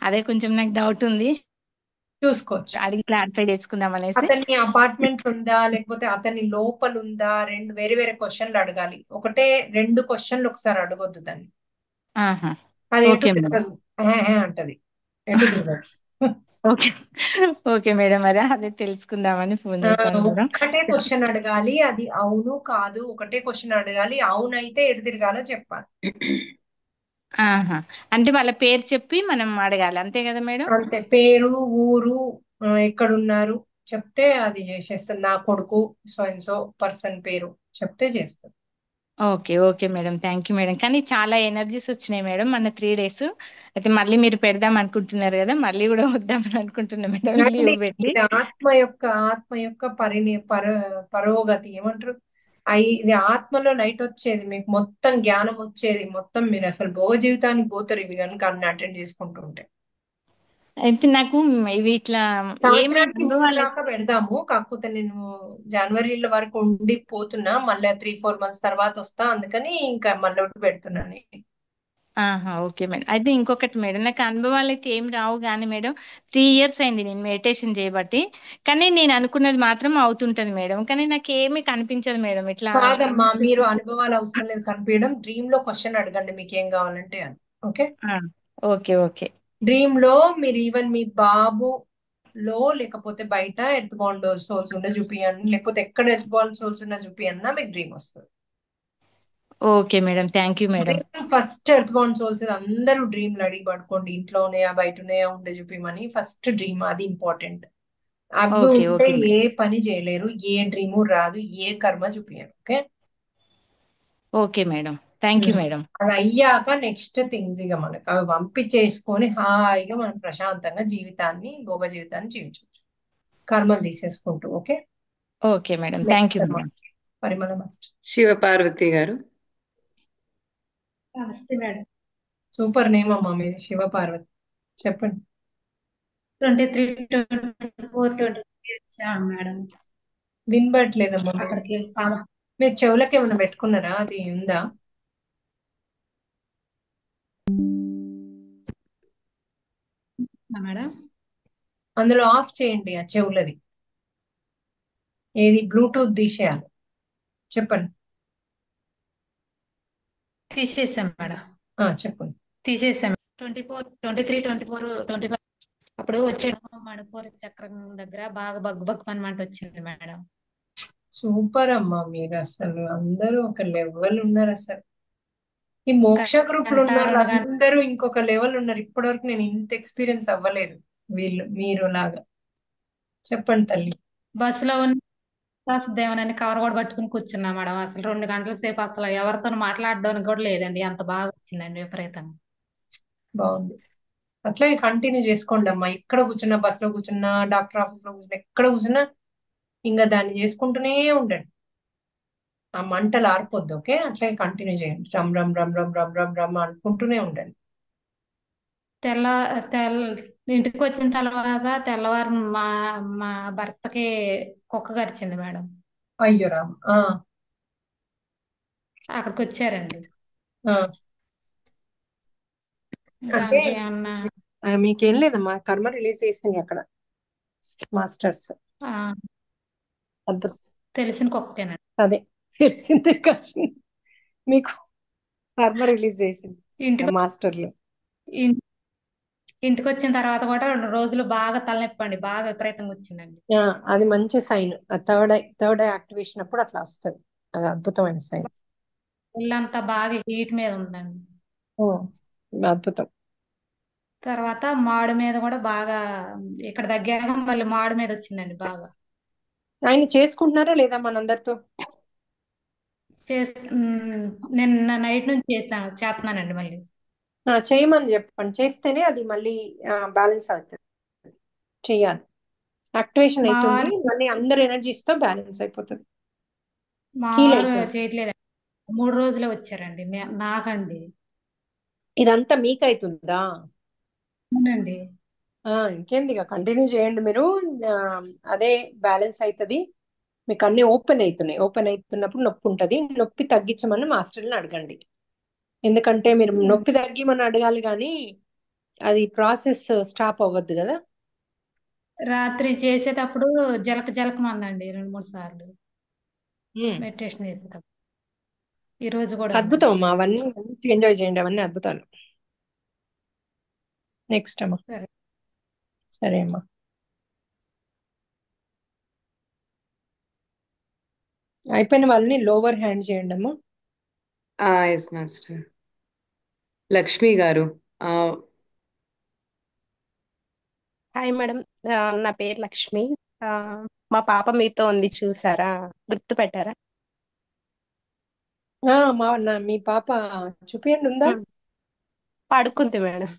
అదే కొంచెం నాకు డౌట్ ఉంది, చూసుకోవచ్చు. అడిగి క్లారిఫై చేసుకుందాం అనేసి. అతన్ని అపార్ట్మెంట్ ఉందా, లేకపోతే అతని లోపల ఉందా, రెండు వేరే వేరే క్వశ్చన్లు అడగాలి. ఒకటే 2 క్వశ్చన్లు ఒకసారి అడగొద్దు దాన్ని. ఆహా, అది ఎటు ఓకే మేడం. తిరగదు, అంటది, ఎటు తిరగదు. ఓకే ఓకే మేడం, మరి అదే తెలుసుకుందామని ఫోన్ చేశాను మేడం. ఒక్కటే క్వశ్చన్ అడగాలి, అది అవును కాదు, ఒకటే క్వశ్చన్ అడగాలి. అవునైతే ఎటు తిరగాలో చెప్పాలి. ఆహా, అంటే వాళ్ళ పేరు చెప్పి మనం అడగాలి అంతే కదా మేడం? అంతే, పేరు, ఊరు, ఎక్కడున్నారు చెప్తే అది చేసేస్తుంది. నా కొడుకు సో అండ్ సో పర్సన్ పేరు చెప్తే చేస్తుంది. Okay okay madam, thank you madam. కానీ చాలా ఎనర్జీస్ వచ్చినాయి మేడం మన 3 days. అయితే మళ్ళీ మీరు పెడదాం అనుకుంటున్నారు కదా, మళ్ళీ కూడా వద్దామని అనుకుంటున్నా మేడం లీవ్ పెట్టి. ఇది ఆత్మ యొక్క పరోగతి ఏమంటారు, ఇది ఆత్మలో లైట్ వచ్చేది, మీకు మొత్తం జ్ఞానం వచ్చేది, మొత్తం మీరు అసలు భోగ జీవితానికి పోతారు ఇవి కనుక అన్ని అటెండ్ చేసుకుంటూ ఉంటే. అయితే నాకు ఇవి ఇట్లా ఏమి సంవత్సరానికి 3 అనుభవాలు దాకా పెడదాము, కాకపోతే నేను జనవరిలో వరకు ఉండిపోతున్నా, మళ్ళీ 3-4 months తర్వాత వస్తా, అందుకని ఇంకా మళ్ళీ ఒకటి పెడుతున్నాను. ఆహా, ఓకే మేడం. అయితే ఇంకొకటి మేడం, నాకు అనుభవాలు అయితే ఏం రావు కానీ మేడం 3 years అయింది నేను మెడిటేషన్ చేయబట్టి. కానీ నేను అనుకున్నది మాత్రం అవుతుంటది మేడం, కానీ నాకు ఏమీ కనిపించదు మేడం ఇట్లా. కాదమ్మా, మీరు అనుభవాలు అవసరం లేదు కనిపించడం. డ్రీమ్ లో క్వశ్చన్ అడగండి, మీకు ఏం కావాలంటే అది. ఓకే, ఓకే ఓకే డ్రీమ్ లో మీరు ఈవెన్ మీ బాబు లో, లేకపోతే బయట ఎర్త్ బాండ్ సోల్స్ ఉన్న చూపియండి, లేకపోతే ఎక్కడ ఎర్త్ బాండ్ సోల్స్ ఉన్న చూపియన్నా మీకు డ్రీమ్ వస్తుంది. Okay madam, thank you madam. First earth bond souls అందరూ డ్రీమ్లు అడిగి పడుకోండి, ఇంట్లో ఉన్నాయా బయట ఉన్నాయా ఉండే చూపిమని. ఫస్ట్ డ్రీమ్ అది ఇంపార్టెంట్. అవి ఓకే ఉంటే ఓకే ఏ పని చేయలేరు, ఏ డ్రీము రాదు, ఏ కర్మ చూపియరు. Okay okay madam, thank you madam. అది అయ్యాక నెక్స్ట్ థింగ్స్ ఇక మనకు అవి పంపించేసుకొని హాయిగా మనం ప్రశాంతంగా భోగ జీవితాన్ని జీవించవచ్చు, కర్మలు తీసేసుకుంటూ. Okay, okay madam, thank you madam. Parimala master. Shivaparvathi గారు. నమస్తే మేడం. సూపర్ నేమ్ అమ్మా మీది, శివపార్వతి. చెప్పండి. 23, 24, 25 వచ్చాను మేడం. వినబడట్లేదమ్మా మీరు. అక్కడికి మీరు చెవులకి ఏమైనా పెట్టుకున్నారా, అది ఉందా? మేడం అందులో ఆఫ్ చేయండి ఆ చెవులది, ఏది బ్లూటూత్ తీసేయాలి. చెప్పండి. తీసేసాం మేడం, చెప్పండి. తీసేసాం. 24, 23, 24, 25 అప్పుడు వచ్చే మణిపూర చక్రం దగ్గర బాగా బగ్గు అనమాట వచ్చింది మేడం. సూపర్ అమ్మా, మీరు అసలు అందరూ ఒక లెవెల్ ఉన్నారు అసలు. ఈ మోక్ష గ్రూప్ లో గంట ఉన్న వాళ్ళు 2 గంటలు అందరూ ఇంకొక లెవెల్ ఉన్నారు. ఇప్పటివరకు నేను ఇంత ఎక్స్పీరియన్స్ అవ్వలేదు మీరు లాగా. చెప్పండి తల్లి. బస్సులో దేవనని కవర్ కూడా పట్టుకుని కూర్చున్నా మేడం. అసలు 2 గంటల సేపు అసలు ఎవరితో మాట్లాడడానికి కూడా లేదండి, అంత బాగా వచ్చిందండి విపరీతంగా. బాగుంది. అట్లాగే కంటిన్యూ చేసుకోండి అమ్మా. ఎక్కడ కూర్చున్నా, బస్సులో కూర్చున్నా, డాక్టర్ ఆఫీస్ లో కూర్చున్నా, ఎక్కడ కూర్చున్నా ఇంకా దాన్ని చేసుకుంటూనే ఉండండి. ఆ మంటలు ఆరిపోద్ది. ఓకే, అట్లాగే కంటిన్యూ చేయండి. రమ్ రమ్ రమ్ రమ్ రమ్ రమ్ రమ్ అనుకుంటూనే ఉండండి. తెల్ల తెల్ల ఇంటికి వచ్చిన తర్వాత తెల్లవారు మా మా భర్తకి కుక్క కరిచింది మేడం. అయ్యో రామ్. అక్కడికి వచ్చారండి. ఆ. అంటే దానికి ఏమన్నా మీకేం లేదమ్మా, కర్మ రిలీజ్ చేసింది అక్కడ మాస్టర్స్. ఆ, అద్భుతం. తెలిసిన కుక్కేనండి. అదే తెలిసిందే కానీ మీకు కర్మ రిలీజ్ చేసింది ఇంటికి మాస్టర్లు. ఇన్- ఇంటికి వచ్చిన తర్వాత కూడా 2 రోజులు బాగా తలనొప్పి అండి, బాగా విపరీతంగా వచ్చిందండి. అది మంచి సైన్. థర్డ్ ఐ యాక్టివేషన్ అప్పుడు అట్లా వస్తుంది. అది అద్భుతమైన సైన్. ఒళ్ళంతా బాగా హీట్ మీద ఉందండి. అద్భుతం. తర్వాత మాడు మీద కూడా బాగా, ఇక్కడ తగ్గాక మళ్ళీ మాడు మీద వచ్చిందండి బాగా. ఆయన చేసుకుంటున్నారా లేదా మనందరితో? నిన్న నైట్ నుంచి చేస్తున్నానండి మళ్ళీ. చేయమని చెప్పండి. చేస్తేనే అది మళ్ళీ బ్యాలెన్స్ అవుతుంది. చెయ్యాలి. యాక్టివేషన్ మా అవుతుంది, వారు మళ్ళీ అందరి ఎనర్జీస్ తో బ్యాలెన్స్ అయిపోతుంది. మా హీల్ వారు అయిపోతుంది. చేయట్లేదు. 3 రోజులే వచ్చారండి నాకండి. ఇదంతా మీకు అవుతుందా? అవునండి. ఇంకేంది, ఇక కంటిన్యూ చేయండి మీరు. ఆ, అదే బ్యాలెన్స్ అవుతుంది. మీకు అన్ని ఓపెన్ అవుతున్నాయి. ఓపెన్ అవుతున్నప్పుడు నొప్పి ఉంటుంది. నొప్పి తగ్గించమని మాస్టర్ని అడగండి. ఎందుకంటే మీరు నొప్పి తగ్గిమని అడగాలి కానీ అది ప్రాసెస్ స్టాప్ అవ్వద్దు కదా. రాత్రి చేసేటప్పుడు జలకమందండి 2-3 సార్లు మెడిటేషన్ చేసేటప్పుడు. ఈ రోజు కూడా అద్భుతం అమ్మా. అవన్నీ మంచిగా ఎంజాయ్ చేయండి. అవన్నీ అద్భుతాలు. నెక్స్ట్ అమ్మా. సరే. సరే అమ్మా. అయిపోయిన వాళ్ళని లోవర్ హ్యాండ్ చేయండి అమ్మా. Yes master. లక్ష్మి గారు. హాయ్ మేడం, నా పేరు లక్ష్మి. ఆ, మా పాప మీతో ఉంది, చూసారా? గుర్తుపెట్టారా? మీ పాప చూపియండి. ఉందా? పడుకుంది మేడం.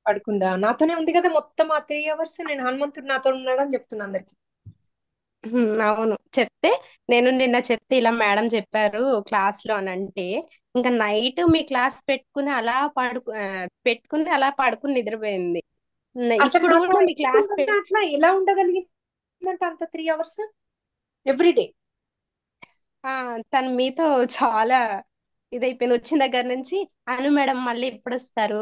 పడుకుందా? నాతోనే ఉంది కదా మొత్తం ఆ 3 hours. నేను హనుమంతుడు నాతో ఉన్నాడని చెప్తున్నా అందరికి. అవును, చెప్తే నేను నిన్న చెప్తే ఇలా మేడం చెప్పారు క్లాస్ లో అని అంటే, ఇంకా నైట్ మీ క్లాస్ పెట్టుకుని అలా పడుకుని నిద్రపోయింది. అసలు ఇప్పుడు నాకు కూడా మీ క్లాస్ ఎందుకంటే అట్లా ఎలా ఉండగలిగిందంటే అంత 3 hours ఎవ్రీడే. తను మీతో చాలా ఇదైపోయింది. వచ్చిన దగ్గర నుంచి అను మేడం మళ్ళీ ఇప్పుడు వస్తారు,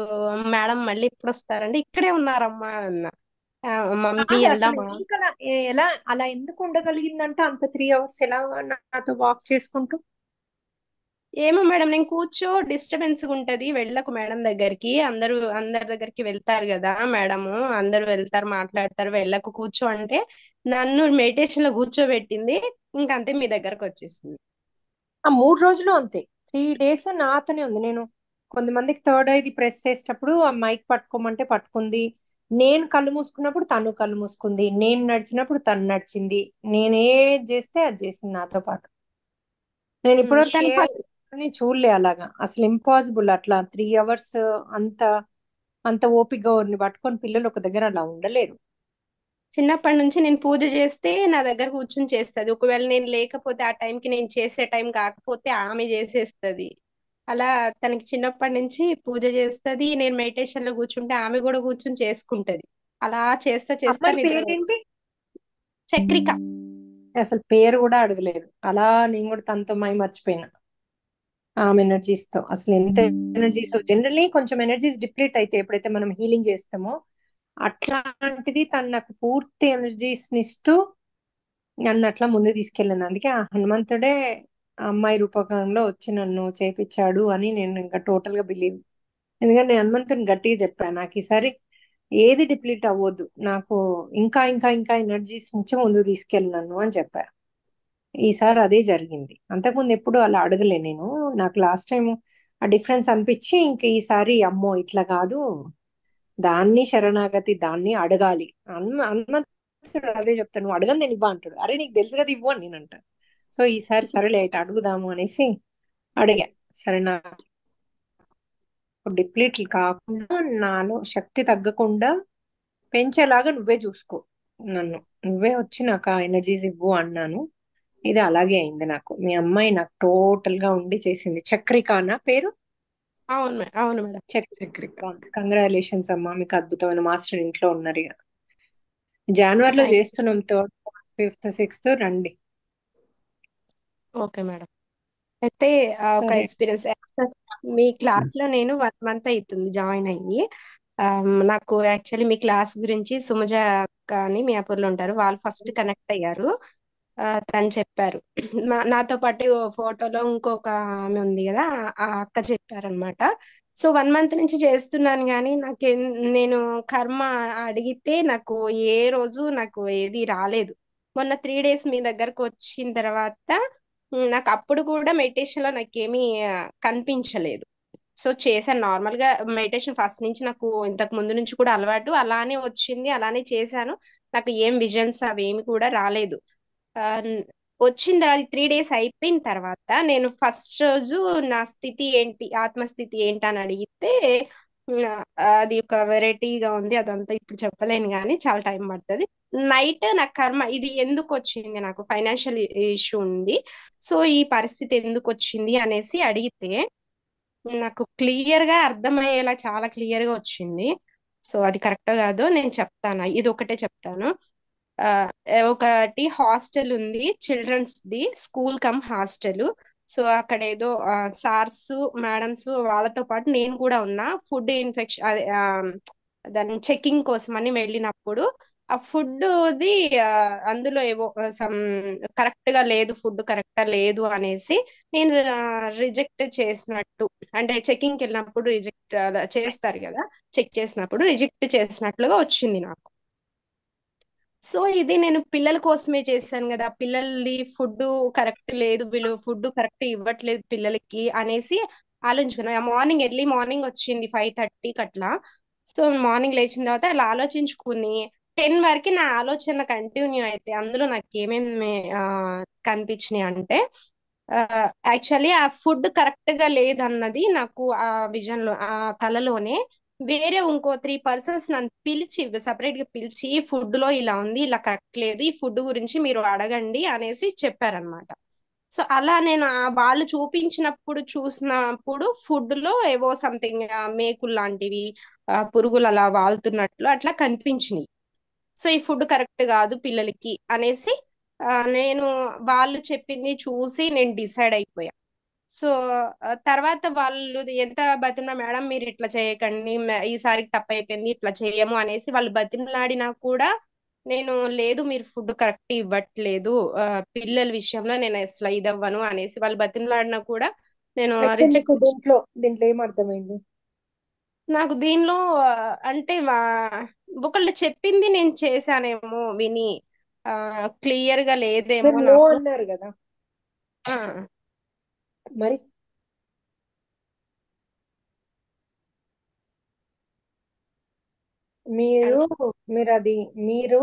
మేడం మళ్ళీ ఇప్పుడు వస్తారండి, ఇక్కడే ఉన్నారమ్మా అన్న. మమ్మీ అసలు వెళ్దామా? మీకు అలా ఎందుకు ఉండగలిగిందంటే అంత 3 hours ఎలా నాతో వాక్ చేసుకుంటూ? ఏమో మేడం, నేను డిస్టర్బెన్స్ ఉంటది, వెళ్ళకు మేడం దగ్గరికి, అందరి దగ్గరికి వెళ్తారు కదా మేడము, అందరూ వెళ్తారు మాట్లాడతారు, వెళ్ళకు కూర్చో అంటే నన్ను మెడిటేషన్ లో కూర్చోబెట్టింది. ఇంకంతే మీ దగ్గరకు వచ్చేసింది. 3 రోజులు అంతే. 3 days నాతోనే ఉంది. నేను కొంతమందికి థర్డ్ ఐది ప్రెస్ చేసేటప్పుడు ఆ మైక్ పట్టుకోమంటే పట్టుకుంది. నేను కళ్ళు మూసుకున్నప్పుడు తను కళ్ళు మూసుకుంది. నేను నడిచినప్పుడు తను నడిచింది. నేను ఏది చేస్తే అది చేసింది నాతో పాటు. నేను ఇప్పటివరకు తను చూడలే అలాగా. అసలు ఇంపాసిబుల్ అట్లా 3 hours అంత అంత ఓపికగా ఎవరిని పట్టుకొని పిల్లలు ఒక దగ్గర అలా ఉండలేరు. చిన్నప్పటి నుంచి నేను పూజ చేస్తే నా దగ్గర కూర్చుని చేస్తుంది. ఒకవేళ నేను లేకపోతే ఆ టైంకి నేను చేసే టైం కాకపోతే ఆమె చేసేస్తుంది. అలా తనకి చిన్నప్పటి నుంచి పూజ చేస్తుంది. నేను మెడిటేషన్ లో కూర్చుంటే ఆమె కూడా కూర్చుని చేసుకుంటది. అలా చేస్తా చేస్తా అమ్మాయి నిద్ర పేరేంటి? చక్రిక. అసలు పేరు కూడా అడగలేదు. అలా నేను కూడా తనతో మర్చిపోయినా. ఆమె ఎనర్జీస్ తో అసలు ఎంత ఎనర్జీస్. జనరల్లీ కొంచెం ఎనర్జీస్ డిప్లీట్ అయితే ఎప్పుడైతే మనం హీలింగ్ చేస్తామో అట్లాంటిది తను నాకు పూర్తి ఎనర్జీస్ ఇస్తూ నన్ను అట్లా ముందు తీసుకెళ్ళింది. అందుకే ఆ హనుమంతుడే ఆ అమ్మాయి రూపకంలో వచ్చి నన్ను చేపించాడు అని నేను ఇంకా టోటల్ గా బిలీవ్. ఎందుకంటే నేను హనుమంతుని గట్టిగా చెప్పాను, నాకు ఈసారి ఏది డిప్లీట్ అవ్వద్దు, నాకు ఇంకా ఇంకా ఇంకా ఎనర్జీస్ నుంచి ముందుకు తీసుకెళ్ళినాను అని చెప్పారు. ఈసారి అదే జరిగింది. అంతకుముందు ఎప్పుడు అలా అడగలే నేను. నాకు లాస్ట్ టైం ఆ డిఫరెన్స్ అనిపించి ఇంక ఈసారి అమ్మో ఇట్లా కాదు, దాన్ని శరణాగతి, దాన్ని అడగాలి. హనుమంతుడు అదే చెప్తాను, నువ్వు అడగని నేను ఇవ్వ అంటాడు. అరే నీకు తెలుసు కదా ఇవ్వు అని నేను అంటాను. సో ఈసారి సరేలే ఇటు అడుగుదాము అనేసి అడిగా. సరే నాకు డిప్లీట్లు కాకుండా నాలో శక్తి తగ్గకుండా పెంచేలాగా నువ్వే చూసుకో నన్ను, నువ్వే వచ్చి నాకు ఆ ఎనర్జీస్ ఇవ్వు అన్నాను. ఇది అలాగే అయింది నాకు. మీ అమ్మాయి నాకు టోటల్ గా ఉండి చేసింది. చక్రిక నా పేరు? అవును మేడం. చక్రిక. కంగ్రాచులేషన్స్ అమ్మా, మీకు అద్భుతమైన మాస్టర్ ఇంట్లో ఉన్నారు. ఇక జనవరిలో థ్యాంక్ యూ. చేస్తున్నాం, 3rd 4th 5th 6th రండి. Okay madam. అయితే ఒక సరే. ఎక్స్పీరియన్స్, మీ క్లాస్ లో నేను 1 మంత్ అవుతుంది జాయిన్ అయ్యి. నాకు యాక్చువల్లీ మీ క్లాస్ గురించి సుమజ అక్క అని మియాపూర్లో ఉంటారు, వాళ్ళు ఫస్ట్ కనెక్ట్ అయ్యారు. తను చెప్పారు. నాతో పాటు ఫోటోలో ఇంకొక ఆమె ఉంది కదా, ఆ అక్క చెప్పారనమాట. సో 1 మంత్ నుంచి చేస్తున్నాను కానీ నాకు నేను కర్మ అడిగితే నాకు ఏ రోజు నాకు ఏది రాలేదు. మొన్న 3 days మీ దగ్గరకు వచ్చిన తర్వాత నాకు అప్పుడు కూడా మెడిటేషన్ లో నాకేమీ కనిపించలేదు. సో చేశాను నార్మల్ గా మెడిటేషన్, ఫస్ట్ నుంచి నాకు ఇంతకు ముందు నుంచి కూడా అలవాటు, అలానే వచ్చింది, అలానే చేశాను. నాకు ఏం విజన్స్ అవేమి కూడా రాలేదు. ఆ, న్- వచ్చిన తర్వాత 3 days అయిపోయిన తర్వాత నేను ఫస్ట్ రోజు నా స్థితి ఏంటి, ఆత్మస్థితి ఏంటి అని అడిగితే ఉమ్, అది ఒక వెరైటీగా ఉంది. అదంతా ఇప్పుడు చెప్పలేను కానీ చాలా టైం పడుతుంది. నైట్ నా కర్మ ఇది ఎందుకు వచ్చింది, నాకు ఫైనాన్షియల్ ఇష్యూ ఉంది, సో ఈ పరిస్థితి ఎందుకు వచ్చింది అనేసి అడిగితే నాకు క్లియర్ గా అర్థమయ్యేలా చాలా క్లియర్ గా వచ్చింది. సో అది కరెక్ట్ కాదు నేను చెప్తాను, ఇది ఒకటే చెప్తాను. ఆ, ఒకటి హాస్టల్ ఉంది, children's the, school cum hostel. So అక్కడ ఏదో సార్స్ మేడమ్స్ వాళ్ళతో పాటు నేను కూడా ఉన్నా. ఫుడ్ ఇన్ఫెక్షన్ అదే దాని చెకింగ్ కోసం అని వెళ్ళినప్పుడు ఆ ఫుడ్ది అందులో ఏవో సమ్ కరెక్ట్ గా లేదు, ఫుడ్ కరెక్ట్ గా లేదు అనేసి నేను రిజెక్ట్ చేసినట్టు, అంటే చెకింగ్కి వెళ్ళినప్పుడు రిజెక్ట్ చేస్తారు కదా, చెక్ చేసినప్పుడు రిజెక్ట్ చేసినట్లుగా వచ్చింది నాకు. సో ఇది నేను పిల్లల కోసమే చేశాను కదా, పిల్లలది ఫుడ్ కరెక్ట్ లేదు, వీళ్ళు ఫుడ్ కరెక్ట్ ఇవ్వట్లేదు పిల్లలకి అనేసి ఆలోచించుకున్నా. మార్నింగ్ ఎర్లీ మార్నింగ్ వచ్చింది 5:30కి అట్లా. సో మార్నింగ్ లేచిన తర్వాత అలా ఆలోచించుకుని 10 వరకు నా ఆలోచన కంటిన్యూ అయితే అందులో నాకు ఏమేమి కనిపించినాయి అంటే, యాక్చువల్లీ ఆ ఫుడ్ కరెక్ట్ గా లేదన్నది నాకు ఆ విజన్ లో, ఆ కళలోనే వేరే ఇంకో 3 persons నన్ను పిలిచి సపరేట్ గా పిలిచి ఈ ఫుడ్ లో ఇలా ఉంది, ఇలా కరెక్ట్ లేదు, ఈ ఫుడ్ గురించి మీరు అడగండి అనేసి చెప్పారనమాట. సో అలా నేను వాళ్ళు చూపించినప్పుడు చూసినప్పుడు ఫుడ్ లో ఏవో సంథింగ్ మేకులు లాంటివి, పురుగులు అలా వాలుతున్నట్లు అట్లా కనిపించినాయి. సో ఈ ఫుడ్ కరెక్ట్ కాదు పిల్లలకి అనేసి నేను వాళ్ళు చెప్పింది చూసి నేను డిసైడ్ అయిపోయా. సో తర్వాత వాళ్ళు ఎంత బతిమలా, మేడం మీరు ఇట్లా చేయకండి, ఈసారికి తప్పు అయిపోయింది, ఇట్లా చేయము అనేసి వాళ్ళు బతిమలాడినా కూడా నేను లేదు మీరు ఫుడ్ కరెక్ట్ ఇవ్వట్లేదు, పిల్లల విషయంలో నేను అసలు ఇదవ్వను అనేసి వాళ్ళు బతిమలాడినా కూడా నేను అయితే మీకు రిజెక్ట్. దీంట్లో ఏం అర్థమైంది? నాకు దీనిలో అంటే ఒకళ్ళు చెప్పింది నేను చేశానేమో విని క్లియర్ గా లేదేమో మీరు నో నాకు. అన్నారు కదా ఆ, మరి. మీరు మీరు అది మీరు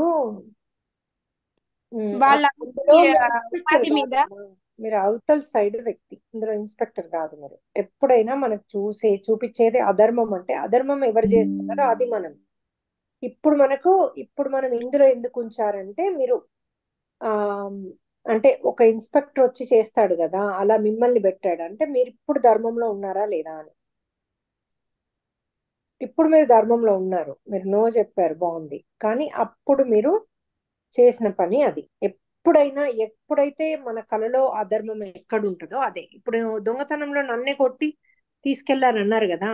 వాళ్ళ అందులో మీరు ఇన్స్పెక్టర్ ఉపాధి మీద కాదమ్మా, మీరు అవతల సైడ్ వ్యక్తి, ఇందులో ఇన్స్పెక్టర్ కాదు. మీరు ఎప్పుడైనా మనకు చూపించేది అధర్మం. అంటే అధర్మం ఎవరు చేస్తున్నారో అది మనం. ఇప్పుడు మనం ఇందులో ఎందుకు ఉంచారంటే మీరు ఆ అంటే ఒక ఇన్స్పెక్టర్ వచ్చి చేస్తాడు కదా, అలా మిమ్మల్ని పెట్టాడు అంటే మీరు ఇప్పుడు ధర్మంలో ఉన్నారా లేదా అని. ఇప్పుడు మీరు ధర్మంలో ఉన్నారు, మీరు నో చెప్పారు బాగుంది, కానీ అప్పుడు మీరు చేసిన పని అది. ఎప్పుడైతే మన కలలో అధర్మం ఎక్కడ ఉంటుందో అదే. ఇప్పుడు దొంగతనంలో నన్నే కొట్టి తీసుకెళ్లారన్నారు కదా,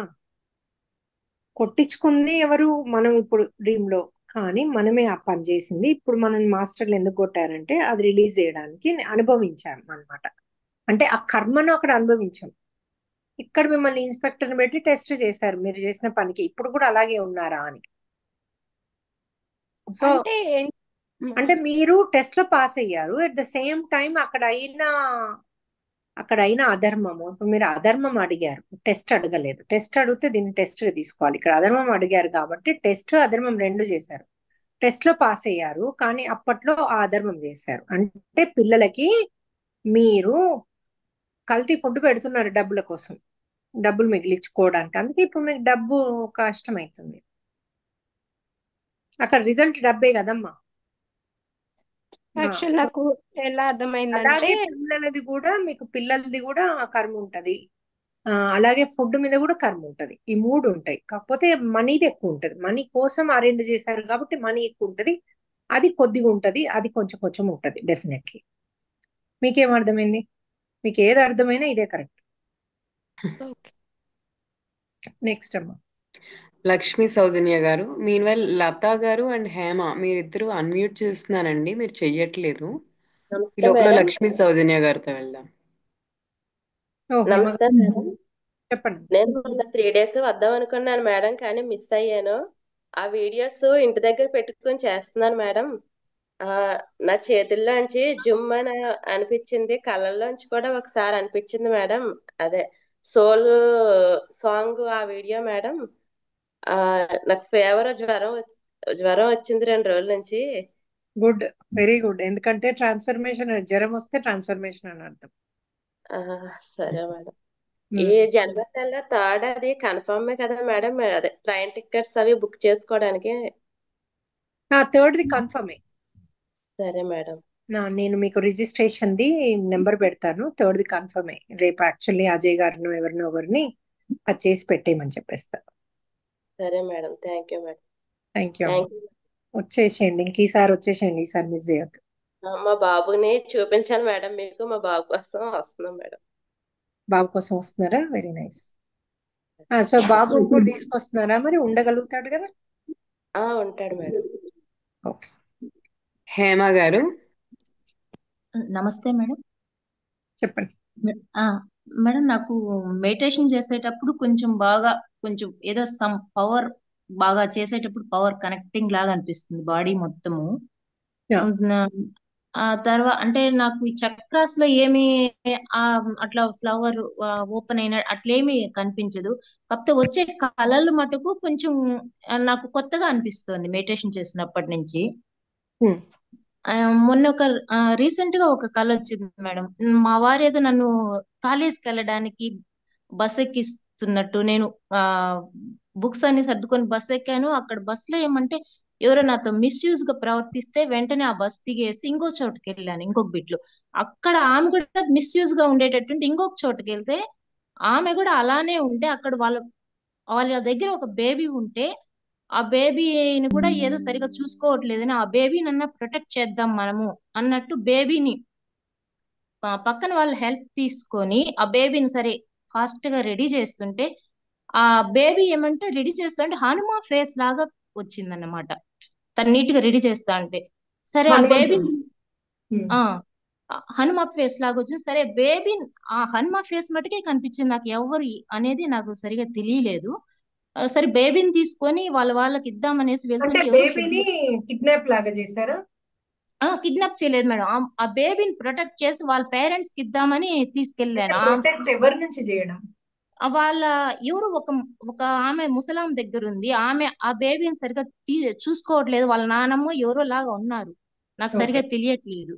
కొట్టించుకుంది ఎవరు? మనం ఇప్పుడు డ్రీమ్ లో, కానీ మనమే ఆ పని చేసింది. ఇప్పుడు మనల్ని మాస్టర్లు ఎందుకు కొట్టారంటే అది రిలీజ్ చేయడానికి అనుభవించాం అన్నమాట. అంటే ఆ కర్మను అక్కడ అనుభవించాం. ఇక్కడ మిమ్మల్ని ఇన్స్పెక్టర్ని పెట్టి టెస్ట్ చేశారు మీరు చేసిన పనికి, ఇప్పుడు కూడా అలాగే ఉన్నారా అని. సో అంటే అంటే మీరు టెస్ట్ లో పాస్ అయ్యారు, అట్ ద సేమ్ టైం అక్కడ అయిన అధర్మము, ఇప్పుడు మీరు అధర్మం అడిగారు, టెస్ట్ అడగలేదు. టెస్ట్ అడిగితే దీన్ని టెస్ట్ గా తీసుకోవాలి. ఇక్కడ అధర్మం అడిగారు కాబట్టి టెస్ట్ అధర్మం రెండు చేశారు. టెస్ట్ లో పాస్ అయ్యారు కానీ అప్పట్లో ఆ అధర్మం చేశారు. అంటే పిల్లలకి మీరు కల్తీ ఫుడ్ పెడుతున్నారు డబ్బుల కోసం, డబ్బులు మిగిలించుకోవడానికి. అందుకే ఇప్పుడు మీకు డబ్బు కష్టమవుతుంది. అక్కడ రిజల్ట్ డబ్బే కదమ్మా. యాక్చువల్ నాకు ఎలా అర్థమైందంటే అలాగే మీకు పిల్లలది కూడా కర్మ ఉంటది. అలాగే ఫుడ్ మీద కూడా కర్మ ఉంటది. ఈ మూడు ఉంటాయి. కాకపోతే మనీది ఎక్కువ ఉంటది. మనీ కోసం ఆ రెండు చేశారు కాబట్టి మనీ ఎక్కువ ఉంటది. అది కొద్దిగా ఉంటది, అది కొంచెం కొంచెం ఉంటది డెఫినెట్లీ. మీకేం అర్థమైంది? మీకు ఏది అర్థమైనా ఇదే కరెక్ట్. నెక్స్ట్ అమ్మా. లక్ష్మీ సౌజన్య గారు. మీన్వైల్ లతా గారు అండ్ హేమ మీరిద్దరూ అన్మ్యూట్ చేస్తున్నానండి, మీరు చెయ్యట్లేదు. ఈ నమస్తే లోపల మేడం. లక్ష్మీ సౌజన్య గారితో వెళ్దాం. నమస్తే మేడం. చెప్పండి. నేను మొన్న 3 days వద్దాం అనుకున్నాను మేడం, కానీ మిస్ అయ్యాను. ఆ వీడియోస్ ఇంటి దగ్గర పెట్టుకొని చేస్తున్నాను మేడం. నా చేతుల్లోంచి జుమ్ అని అనిపించింది, కళ్ళల్లోంచి కూడా ఒకసారి అనిపించింది మేడం. అదే సోల్ సాంగ్ ఆ వీడియో మేడం. నాకు జ్వరం వచ్చింది 2 రోజుల నుంచి. Good, very good. ఎందుకంటే ట్రాన్స్ఫర్మేషన్, జ్వరం వస్తే ట్రాన్స్ఫర్మేషన్ అని అర్థం. సరే మేడం. ఈ జనవరి నెల 3rd అది కన్ఫర్మే కదా మేడం? అదే ట్రైన్ టికెట్స్ అవి బుక్ చేసుకోవడానికి. 3rd కన్ఫర్మే. సరే మేడం. నేను మీకు రిజిస్ట్రేషన్ ది నెంబర్ పెడతాను. 3rd కన్ఫర్మే. రేపు యాక్చువల్లీ అజయ్ గారిని ఎవరినో ఒకరిని అది చేసి పెట్టేయమని చెప్పేస్తా. సరే madam. Thank you madam. Thank you. Thank you. వచ్చేసేయండి, ఈసారి వచ్చేసేయండి, ఈసారి మిస్ చేయొద్దు. మా బాబుని చూపించాలి మేడం మీకు. మా బాబు కోసం వస్తున్నాం మేడం. బాబు కోసం వస్తున్నారా? Very nice. సో బాబు కూడా తీసుకొస్తున్నారా? మరి ఉండగలుగుతాడు కదా? ఉంటాడు మేడం. హేమ గారు. నమస్తే మేడం. చెప్పండి. మేడం, నాకు మెడిటేషన్ చేసేటప్పుడు కొంచెం ఏదో సమ్ పవర్, బాగా చేసేటప్పుడు పవర్ కనెక్టింగ్ లాగా అనిపిస్తుంది బాడీ మొత్తము. ఆ తర్వాత అంటే నాకు ఈ చక్రాస్ లో ఏమి అట్లా ఫ్లవర్ ఓపెన్ అయిన అట్లేమి కనిపించదు. కాకపోతే వచ్చే కళలు మటుకు కొంచెం నాకు కొత్తగా అనిపిస్తుంది మెడిటేషన్ చేసినప్పటి నుంచి. మొన్న రీసెంట్ గా ఒక కళ వచ్చింది మేడం. మా వారు ఏదో నన్ను కాలేజ్కి వెళ్ళడానికి బస్ ఎక్కిస్తున్నట్టు, నేను బుక్స్ అన్ని సర్దుకొని బస్ ఎక్కాను. అక్కడ బస్ లో ఏమంటే ఎవరో నాతో మిస్యూజ్ గా ప్రవర్తిస్తే వెంటనే ఆ బస్ దిగేసి ఇంకో చోటుకి వెళ్ళాను, ఇంకొక బిట్లో. అక్కడ ఆమె కూడా మిస్యూజ్ గా ఉండేటట్టుంటే ఇంకొక చోటుకి వెళ్తే ఆమె కూడా అలానే ఉంటే, అక్కడ వాళ్ళ దగ్గర ఒక బేబీ ఉంటే ఆ బేబీని కూడా ఏదో సరిగా చూసుకోవట్లేదని ఆ బేబీనన్నా ప్రొటెక్ట్ చేద్దాం మనము అన్నట్టు బేబీని పక్కన వాళ్ళ హెల్ప్ తీసుకొని ఆ బేబీని సరే ఫాస్ట్ గా రెడీ చేస్తుంటే, ఆ బేబీ ఏమంటే రెడీ చేస్తుంటే హనుమా ఫేస్ లాగా వచ్చిందన్నమాట. తను నీట్ గా రెడీ చేస్తా అంటే సరే ఆ బేబీ హనుమా ఫేస్ లాగా వచ్చింది. సరే బేబీ ఆ హనుమా ఫేస్ మటుకే కనిపించింది. నాకు ఎవరు అనేది నాకు సరిగా తెలియలేదు. సరే బేబీని తీసుకొని వాళ్ళకి ఇద్దామనేసి వెళ్తుంటే బేబీని కిడ్నాప్ లాగా చేశారా? కిడ్నాప్ చేయలేదు మేడం. ఆ బేబీని ప్రొటెక్ట్ చేసి వాళ్ళ పేరెంట్స్ కి ఇద్దామని తీసుకెళ్లాను. ఎవరి నుంచి చేయడం? వాళ్ళ ఎవరు ఒక ఆమె ముసలాం దగ్గర ఉంది. ఆమె ఆ బేబీని సరిగా చూసుకోవట్లేదు. వాళ్ళ నానమ్మ ఎవరో లాగా ఉన్నారు, నాకు సరిగా తెలియట్లేదు.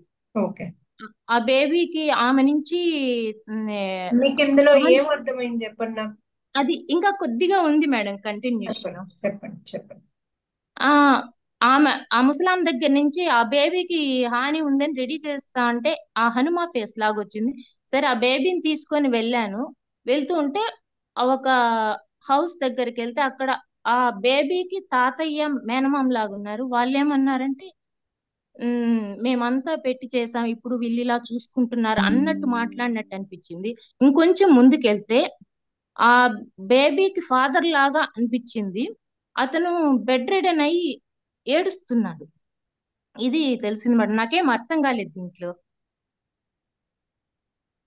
ఆ బేబీకి ఆమె నుంచి మీకు ఇందులో ఏం అర్థమైంది చెప్పండి నాకు. అది ఇంకా కొద్దిగా ఉంది మేడం, కంటిన్యూషన్. చెప్పండి. ఆ ముసలాం దగ్గర నుంచి ఆ బేబీకి హాని ఉందని రెడీ చేస్తా అంటే ఆ హనుమా ఫేస్ లాగా వచ్చింది. సరే ఆ బేబీని తీసుకొని వెళ్ళాను. వెళ్తూ ఉంటే ఒక హౌస్ దగ్గరికి వెళ్తే అక్కడ ఆ బేబీకి తాతయ్య మేనమామ లాగా ఉన్నారు. వాళ్ళు ఏమన్నారంటే మేమంతా పెట్టి చేసాం, ఇప్పుడు వీళ్ళు ఇలా చూసుకుంటున్నారు అన్నట్టు మాట్లాడినట్టు అనిపించింది. ఇంకొంచెం ముందుకెళ్తే ఆ బేబీకి ఫాదర్ లాగా అనిపించింది. అతను బెడ్ రిడన్ అయ్యి ఏడుస్తున్నాడు. ఇది తెలిసింది మేడం. నాకేం అర్థం కాలేదు దీంట్లో.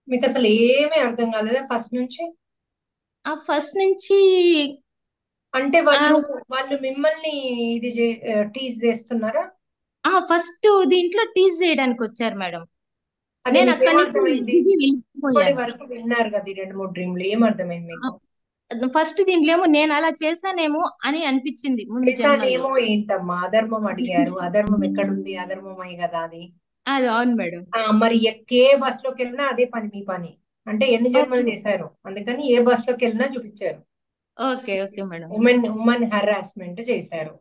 మీకు అసలు ఏమీ అర్థం కాలేదా ఫస్ట్ నుంచి? ఫస్ట్ నుంచి అంటే వాళ్ళు మిమ్మల్ని ఇది టీజ్ చేస్తున్నారా? ఫస్ట్ దీంట్లో టీజ్ చేయడానికి వచ్చారు మేడం. అది నేను అక్కడి నుంచి మీకేమర్థమైంది? దిగి ఇప్పటి వెళ్ళిపోయాను. వరకు విన్నారు కదా ఈ 2-3 డ్రీమ్లు, ఏమర్థమైంది మీకు? ఫస్ట్ దీంట్లో ఏమో నేను అలా చేశానేమో అని అనిపించింది ముందు జన్మల్లో. చేశానేమో ఏంటమ్మా, అధర్మం అడిగారు. అధర్మం ఎక్కడుంది? అధర్మమై కదా అది. అది అవును మేడం. మరి ఏ బస్ లోకి వెళ్ళినా అదే పని, మీ పని. అంటే ఎన్ని జన్మలు చేశారు, అందుకని ఏ బస్ లోకి వెళ్ళినా చూపించారు. Okay madam. ఉమెన్ హెరాస్మెంట్ చేశారు.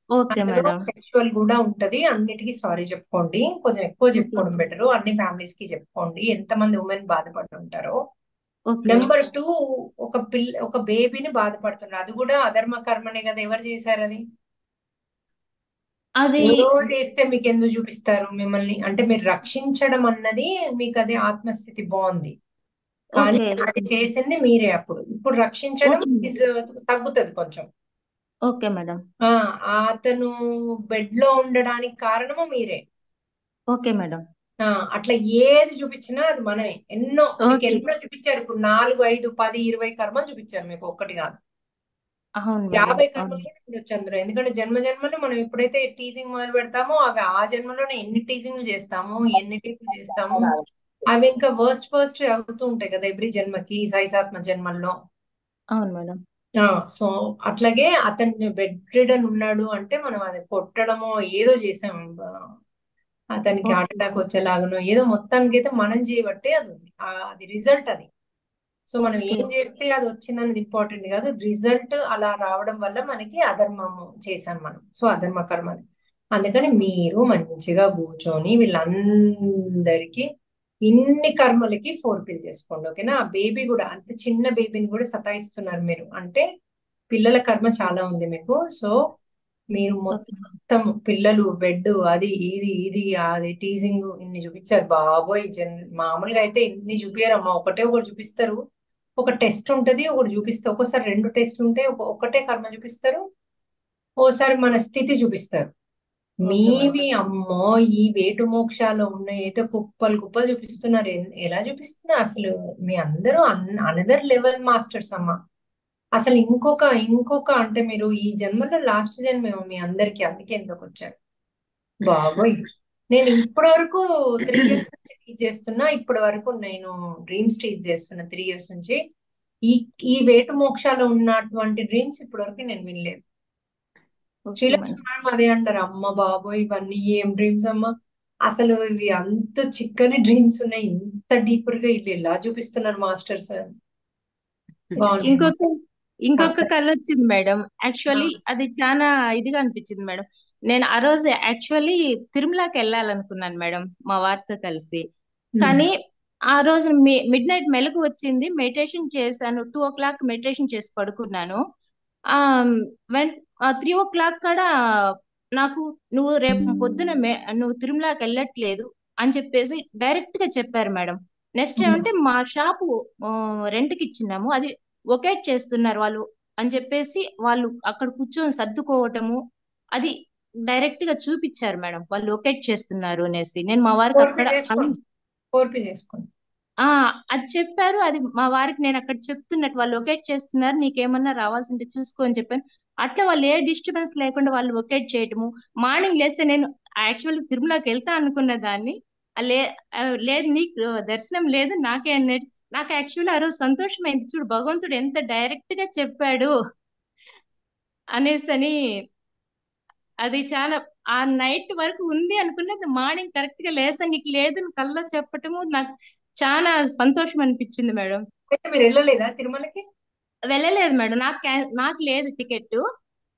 ఓకే అందులో మేడం. సెక్షువల్ కూడా ఉంటది. అన్నిటికీ సారీ చెప్పుకోండి, కొంచెం ఎక్కువ చెప్పుకోవడం బెటర్. అన్ని ఫ్యామిలీస్ కి చెప్పుకోండి ఎంతమంది ఉమెన్ బాధపడి ఉంటారో. నెంబర్ 2, ఒక బేబీని బాధపడుతున్నారు, అది కూడా అధర్మ కర్మనే కదా. ఎవరు చేశారు అది? అది ఏదో చేస్తే మీకు ఎందుకు చూపిస్తారు మిమ్మల్ని? అంటే మీరు రక్షించడం అన్నది మీకు అది ఆత్మస్థితి బాగుంది, కానీ అది చేసింది మీరే. ఇప్పుడు రక్షించడం తగ్గుతుంది కొంచెం. Okay madam. అతను బెడ్ లో ఉండడానికి కారణము మీరే. Okay madam. అట్లా ఏది చూపించినా అది మనమే. మీకు ఎన్నో చూపించారు. ఇప్పుడు 4, 5, 10, 20 కర్మలు చూపించారు మీకు, ఒక్కటి కాదు 50 కర్మలు కూడా ఉండొచ్చు అందులో. ఎందుకంటే జన్మలు మనం ఎప్పుడైతే టీజింగ్ మొదలు పెడతామో అవి ఆ జన్మలోనే ఎన్ని టీజింగ్లు చేస్తాము, ఎన్ని టీపులు చేస్తాము, అవి ఇంకా వర్స్ట్ అవుతూ ఉంటాయి కదా ఎవ్రీ జన్మకి, సైసాత్మ జన్మల్లో. అవును మేడం. సో అట్లాగే అతను బెడ్ రిడన్ ఉన్నాడు అంటే మనం అది కొట్టడమో ఏదో చేసాం, అతనికి హార్ట్ అటాక్ వచ్చేలాగనో ఏదో, మొత్తానికి అయితే మనం చేయబట్టే అది ఉంది. అది రిజల్ట్ అది. సో మనం ఏం చేస్తే అది వచ్చిందన్నది ఇంపార్టెంట్ కాదు, రిజల్ట్ అలా రావడం వల్ల మనకి అధర్మము చేశాం మనం. సో అధర్మ కర్మ అది. అందుకని మీరు మంచిగా కూర్చొని వీళ్ళందరికీ ఇన్ని కర్మలకి 4 పిల్ చేసుకోండి, ఓకేనా? ఆ బేబీ కూడా, అంత చిన్న బేబీని కూడా సతాయిస్తున్నారు మీరు అంటే పిల్లల కర్మ చాలా ఉంది మీకు. సో మీరు మొత్తం పిల్లలు, బెడ్, అది ఇది అది టీజింగ్ ఇన్ని చూపించారు బాబోయ్. మామూలుగా అయితే ఇన్ని చూపించారమ్మా, ఒకటి చూపిస్తారు. ఒక టెస్ట్ ఉంటది, ఒకటి చూపిస్తారు. ఒక్కోసారి 2 టెస్ట్లు ఉంటాయి, ఒకటే కర్మ చూపిస్తారు, ఓసారి మన స్థితి చూపిస్తారు. మీవి అమ్మో ఈ వేటు మోక్షాలు ఉన్నాయి అయితే కుప్పలు చూపిస్తున్నారు. ఎలా చూపిస్తున్నారు అసలు? మీ అందరూ అనదర్ లెవెల్ మాస్టర్స్ అమ్మా. అసలు ఇంకొక అంటే మీరు ఈ జన్మలో లాస్ట్ జన్మేమో మీ అందరికి, అందుకే ఎందుకు వచ్చారు బాబోయ్. నేను ఇప్పటి వరకు 3 ఇయర్స్ నుంచి టీచ్ చేస్తున్నా, ఇప్పటి వరకు నేను డ్రీమ్స్ టీచ్ చేస్తున్నా 3 ఇయర్స్ నుంచి. ఈ వేటు మోక్షాలు ఉన్నటువంటి డ్రీమ్స్ ఇప్పటి వరకు నేను వినలేదు. శ్రీలక్ష్మి మేడం అదే అంటారు, అమ్మ బాబోయ్ ఇవన్నీ ఏం డ్రీమ్స్ అమ్మా, అసలు ఇవి అంత చిక్కని డ్రీమ్స్ ఉన్నాయి, ఇంత డీపర్ గా ఇల్లు ఎలా చూపిస్తున్నారు మాస్టర్స్. ఇంకొక కళ వచ్చింది మేడం. యాక్చువల్లీ అది చాలా ఇదిగా అనిపించింది మేడం. నేను ఆ రోజు యాక్చువల్లీ తిరుమలకి వెళ్ళాలనుకున్నాను మేడం మా వారితో కలిసి. కానీ ఆ రోజు మిడ్ నైట్ మెలకు వచ్చింది, మెడిటేషన్ చేశాను. 2 o'clock మెడిటేషన్ చేసి పడుకున్నాను. 3 o'clock కాడ నాకు నువ్వు రేపు పొద్దున నువ్వు తిరుమలకి వెళ్ళట్లేదు అని చెప్పేసి డైరెక్ట్ గా చెప్పారు మేడం. నెక్స్ట్ ఏమంటే మా షాపు రెంట్కి ఇచ్చినాము, అది ఒకేట్ చేస్తున్నారు వాళ్ళు అని చెప్పేసి వాళ్ళు అక్కడ కూర్చొని సర్దుకోవటము అది డైరెక్ట్ గా చూపించారు మేడం. వాళ్ళు ఒకేట్ చేస్తున్నారు అనేసి. నేను మా వారికి అక్కడ అది చెప్పారు. అది మా వారికి నేను అక్కడ చెప్తున్నట్టు వాళ్ళు ఒకేట్ చేస్తున్నారు, నీకేమన్నా రావాల్సింటే చూసుకో అని చెప్పాను. అట్లా వాళ్ళు ఏ డిస్టర్బెన్స్ లేకుండా వాళ్ళు ఒకేట్ చేయటము. మార్నింగ్ లేస్తే నేను యాక్చువల్లీ తిరుమలకి వెళ్తా అనుకున్న దాన్ని, లేదు నీకు దర్శనం లేదు నాకే అన్నట్టు. నాకు యాక్చువల్లీ ఆ రోజు సంతోషమైంది, చూడు భగవంతుడు ఎంత డైరెక్ట్ గా చెప్పాడు అనేసి. అది చాలా ఆ నైట్ వరకు ఉంది అనుకున్నది, మార్నింగ్ కరెక్ట్ గా లేసా నీకు లేదు కల్లా చెప్పటము నాకు చాలా సంతోషం అనిపించింది మేడం. మీరు వెళ్ళలేదా తిరుమలకి? వెళ్ళలేదు మేడం, నాకు లేదు టికెట్.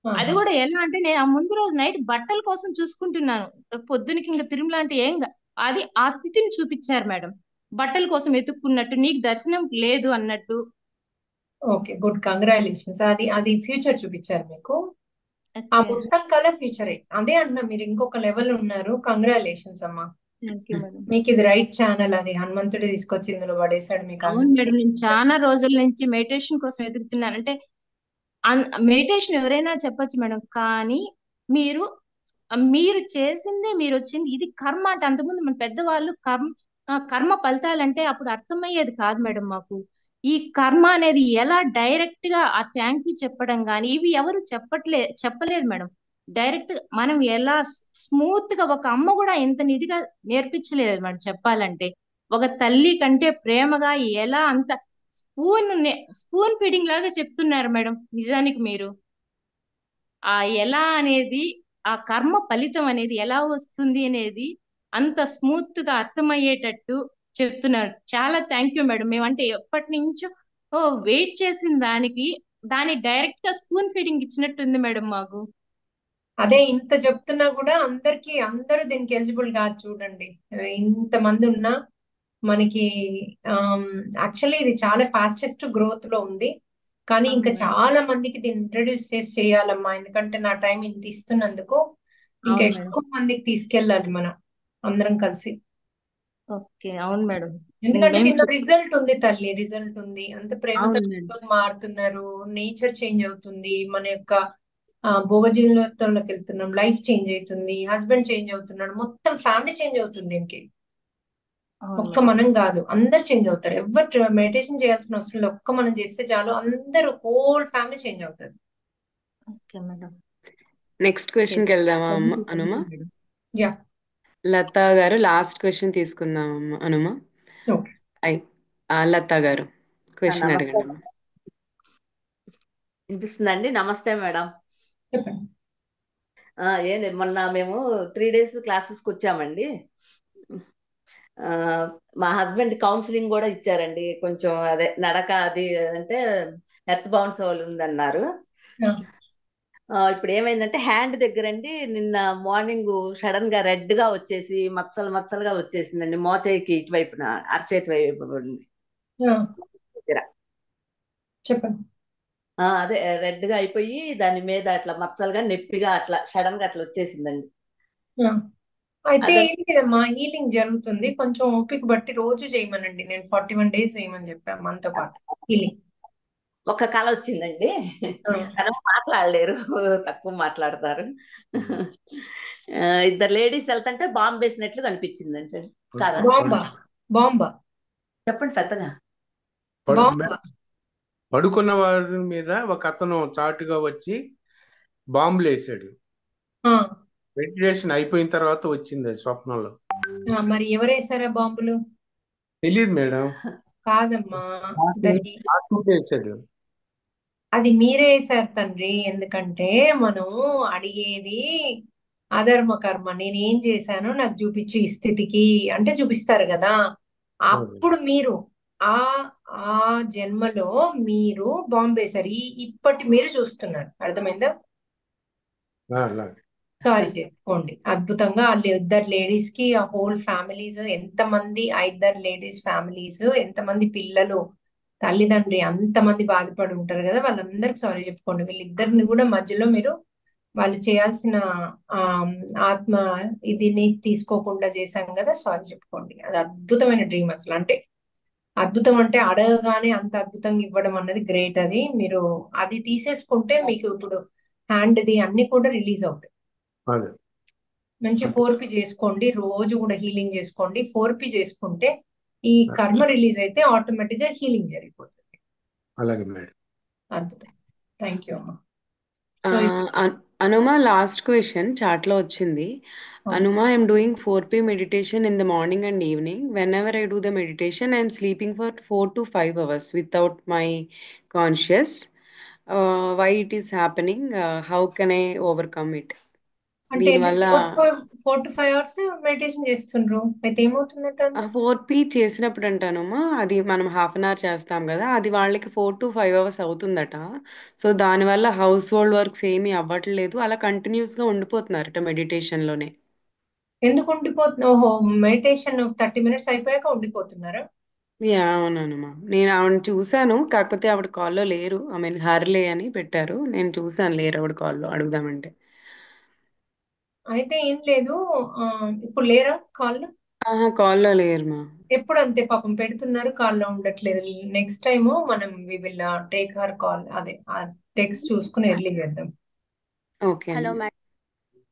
అది కూడా ఎలా అంటే నేను ఆ ముందు రోజు నైట్ బట్టల కోసం చూసుకుంటున్నాను, పొద్దునకి ఇంకా తిరుమల అంటే అది ఆ స్థితిని చూపించారు మేడం. బట్టల కోసం వెతుక్కున్నట్టు, నీకు దర్శనం లేదు అన్నట్టు. Okay, good, congratulations. అది ఫ్యూచర్ చూపించారు మీకు. ఆ మొత్తం కల ఫ్యూచర్ అదే అన్న, మీరు ఇంకొక లెవెల్ ఉన్నారు. కంగ్రాచులేషన్స్ అమ్మా, మీకు ఇది రైట్ ఛానల్. అది హనుమంతుడు తీసుకొచ్చి ఇందులో పడేశాడు మీకు. అవును మేడం, నేను చాలా రోజుల నుంచి మెడిటేషన్ కోసం వెతుకుతున్నాను. అంటే మెడిటేషన్ ఎవరైనా చెప్పొచ్చు మేడం, కానీ మీరు చేసిందే మీరు వచ్చింది, ఇది కర్మ అంటే. అంతకుముందు మన పెద్దవాళ్ళు కర్మ ఫలితాలంటే అప్పుడు అర్థమయ్యేది కాదు మేడం మాకు. ఈ కర్మ అనేది ఎలా డైరెక్ట్ గా ఆ థ్యాంక్ యూ చెప్పడం కానీ ఇవి ఎవరు చెప్పలేదు మేడం. డైరెక్ట్ మనం ఎలా స్మూత్ గా, ఒక అమ్మ కూడా ఇంత నిధిగా నేర్పించలేదు మేడం చెప్పాలంటే. ఒక తల్లి కంటే ప్రేమగా ఎలా అంత స్పూన్ ఫీడింగ్ లాగా చెప్తున్నారు మేడం నిజానికి మీరు. ఆ ఎలా అనేది, ఆ కర్మ ఫలితం అనేది ఎలా వస్తుంది అనేది అంత స్మూత్ గా అర్థమయ్యేటట్టు చెప్తున్నారు. చాలా థ్యాంక్ యూ మేడం. మేమంటే ఎప్పటి నుంచో వెయిట్ చేసిన దాని డైరెక్ట్ గా స్పూన్ ఫీడింగ్ ఇచ్చినట్టుంది మేడం మాకు. అదే ఇంత చెప్తున్నా కూడా అందరూ దీనికి ఎలిజిబుల్ కాదు చూడండి. ఇంత మంది ఉన్నా మనకి యాక్చువల్లీ ఇది చాలా ఫాస్టెస్ట్ గ్రోత్ లో ఉంది. కానీ ఇంకా చాలా మందికి దీన్ని ఇంట్రడ్యూస్ చేసి చేయాలమ్మా. ఎందుకంటే నా టైం ఇంత ఇస్తున్నందుకు ఇంకా అవును మేడం. ఎక్కువ మందికి తీసుకెళ్ళాలి మనం అందరం కలిసి. ఓకే, అవును మేడం. ఎందుకంటే మేము దీనిలో రిజల్ట్ ఉంది తల్లి, రిజల్ట్ ఉంది. అంత ప్రేమతో అవును మేడం. మారుతున్నారు, నేచర్ చేంజ్ అవుతుంది, మన యొక్క భోగ జీవితంలోకి వెళ్తున్నాం, లైఫ్ చేంజ్ అవుతుంది, హస్బెండ్ చేంజ్ అవుతున్నాడు, మొత్తం ఫ్యామిలీ చేంజ్ అవుతుంది దీనికి. అవును ఒక్క మేడం. మనం కాదు, అందరు చేంజ్ అవుతారు. ఎవరు మెడిటేషన్ చేయాల్సిన అవసరం లేదు. ఒక్క మనం చేస్తే చాలు, అందరూ హోల్ ఫ్యామిలీ చేంజ్ అవుతుంది. Okay madam. నెక్స్ట్ క్వశ్చన్కి వెళ్దామా అనుమ? యా, లతా గారు లాస్ట్ క్వశ్చన్ తీసుకుందాం అనుమ. ఓకే. లతా గారు క్వశ్చన్ నమస్తే అడగండి అమ్మా. వినిపిస్తుందండి. నమస్తే మేడం. చెప్పండి. ఏంటి మొన్న మేము 3 days క్లాసెస్కి వచ్చామండి. ఆ, మా హస్బెండ్ కౌన్సిలింగ్ కూడా ఇచ్చారండి. కొంచెం అదే నడక అది అంటే ఎర్త్ బౌన్స్ వాళ్ళు ఉందన్నారు. ఇప్పుడు ఏమైందంటే హ్యాండ్ దగ్గరండి నిన్న మార్నింగ్ సడన్ గా రెడ్ గా వచ్చేసి మచ్చలుగా వచ్చేసిందండి. మోచేయికి ఇటువైపున అరచేతి వైపు ఉంది దగ్గర. చెప్పండి. అదే రెడ్ గా అయిపోయి దాని మీద అట్లా మచ్చలుగా నొప్పిగా అట్లా సడన్ గా అట్లా వచ్చేసిందండి. అయితే అదే ఏం లేదమ్మా, హీలింగ్ జరుగుతుంది. కొంచెం ఓపిక బట్టి రోజు చేయమనండి. నేను 41 days చేయమని చెప్పాను మనతో పాటు హీలింగ్. ఒక కళ వచ్చిందండి. తను మాట్లాడలేరు, తక్కువ మాట్లాడతారు. ఇద్దరు లేడీస్ వెళ్తుంటే బాంబు వేసినట్లు కనిపించిందండి. కాదా? బాంబా చెప్పండి పెద్దగా. పడుకున్న వారి మీద ఒక అతను చాటుగా వచ్చి బాంబులు వేసాడు. మెడిటేషన్ అయిపోయిన తర్వాత వచ్చింది స్వప్నంలో. మరి ఎవరేసారా బాంబులు? తెలియదు మేడం. కాదమ్మా, వేసాడు. అది మీరే వేసారు తండ్రి. ఎందుకంటే మనం అడిగేది అధర్మ కర్మ. నేనేం చేశానో నాకు చూపించు ఈ స్థితికి అంటే చూపిస్తారు కదా. అప్పుడు మీరు ఆ ఆ జన్మలో మీరు బాంబు వేశారు. ఇప్పటి మీరు చూస్తున్నారు. అర్థమైందా? సారీ చేసుకోండి. అద్భుతంగా వాళ్ళు ఇద్దరు లేడీస్ కి, ఆ హోల్ ఫ్యామిలీస్, ఎంతమంది, ఆ ఇద్దరు లేడీస్ ఫ్యామిలీస్, ఎంతమంది పిల్లలు, తల్లిదండ్రి, అంతమంది బాధపడి ఉంటారు కదా. వాళ్ళందరికి సారీ చెప్పుకోండి. వీళ్ళిద్దరిని కూడా మధ్యలో మీరు వాళ్ళు చేయాల్సిన ఆత్మ ఇదిని తీసుకోకుండా చేశాం కదా, సారీ చెప్పుకోండి. అది అద్భుతమైన డ్రీమ్ అసలు. అంటే అద్భుతం అంటే అడగగానే అంత అద్భుతంగా ఇవ్వడం అన్నది గ్రేట్. అది మీరు అది తీసేసుకుంటే మీకు ఇప్పుడు హ్యాండ్ది అన్ని కూడా రిలీజ్ అవుతాయి. మంచి 4P చేసుకోండి. రోజు కూడా హీలింగ్ చేసుకోండి. 4P చేసుకుంటే ఈ కర్మ రిలీజ్ అయితే ఆటోమేటిక్ గా హీలింగ్ జరిగిపోతుంది. అలాగే మేడం. అద్భుతం. థ్యాంక్ యూ అమ్మా. అనుమ లాస్ట్ క్వశ్చన్ చాట్ లో వచ్చింది. Anuma, I'm doing 4P meditation in the morning and evening. Whenever I do the meditation, I am sleeping for 4 to 5 hours without my conscious. Why it is happening? How can I overcome it? అంటే దీనివల్ల 4 to 5 hours మెడిటేషన్ చేస్తుండ్రు, అయితే ఏమవుతుందంటే 4P చేసినప్పుడు అంటానమ్మా, అది మనం హాఫ్ అన్ అవర్ చేస్తాం కదా, అది వాళ్ళకి 4 to 5 hours అవుతుందట. సో దానివల్ల హౌస్ హోల్డ్ వర్క్స్ ఏమీ అవ్వట్లేదు, అలా కంటిన్యూస్ గా ఉండిపోతున్నారట మెడిటేషన్ లోనే. ఎందుకు ఉండిపోతున్నా? ఓహో, మెడిటేషన్ 30 minutes అయిపోయాక ఉండిపోతున్నారా? అవునమ్మా, నేను ఆవిడ చూశాను. కాకపోతే ఆవిడ కాల్లో లేరు. ఐ మీన్ హర్లే అని పెట్టారు, నేను చూశాను, లేరు ఆవిడ కాల్లో. అడుగుదామంటే అయితే ఏం లేదు. ఇప్పుడు లేరా కాల్లో? కాల్లో లేరు మా. ఎప్పుడు అంతే పాపం, పెడుతున్నారు, కాల్లో ఉండట్లేదు. నెక్స్ట్ టైము మనం we will take her call. అదే ఆ టెక్స్ట్ చూసుకుని ఎర్లీ చేద్దాం. ఓకే. Hello madam.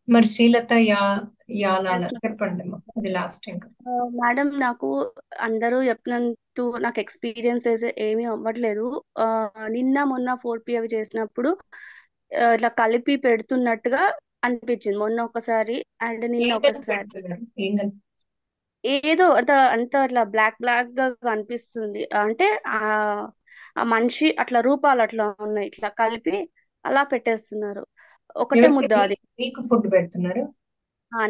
మరి శ్రీలత యాలాల చెప్పండి అమ్మా. ఇది లాస్ట్ ఇంకా. మేడం నాకు అందరూ చెప్పినట్టు నాకు ఎక్స్పీరియన్సెస్ ఏమీ అవ్వట్లేదు. నిన్న మొన్న 4P అవి చేసినప్పుడు ఇట్లా కలిపి పెడుతున్నట్టుగా అనిపించింది. మొన్న ఒకసారి అండ్ నిన్న ఏం కలిపి ఒకసారి పెడుతున్నారు? ఏం కలిపి? ఏదో అంత అట్లా బ్లాక్ బ్లాక్ గా కనిపిస్తుంది. అంటే ఆ ఆ మనిషి అట్లా రూపాలు అట్లా ఉన్నాయి, ఇట్లా కలిపి అలా పెట్టేస్తున్నారు. ఒకటే ఎవరికి? ముద్ద అది. మీకు ఫుడ్ పెడుతున్నారు?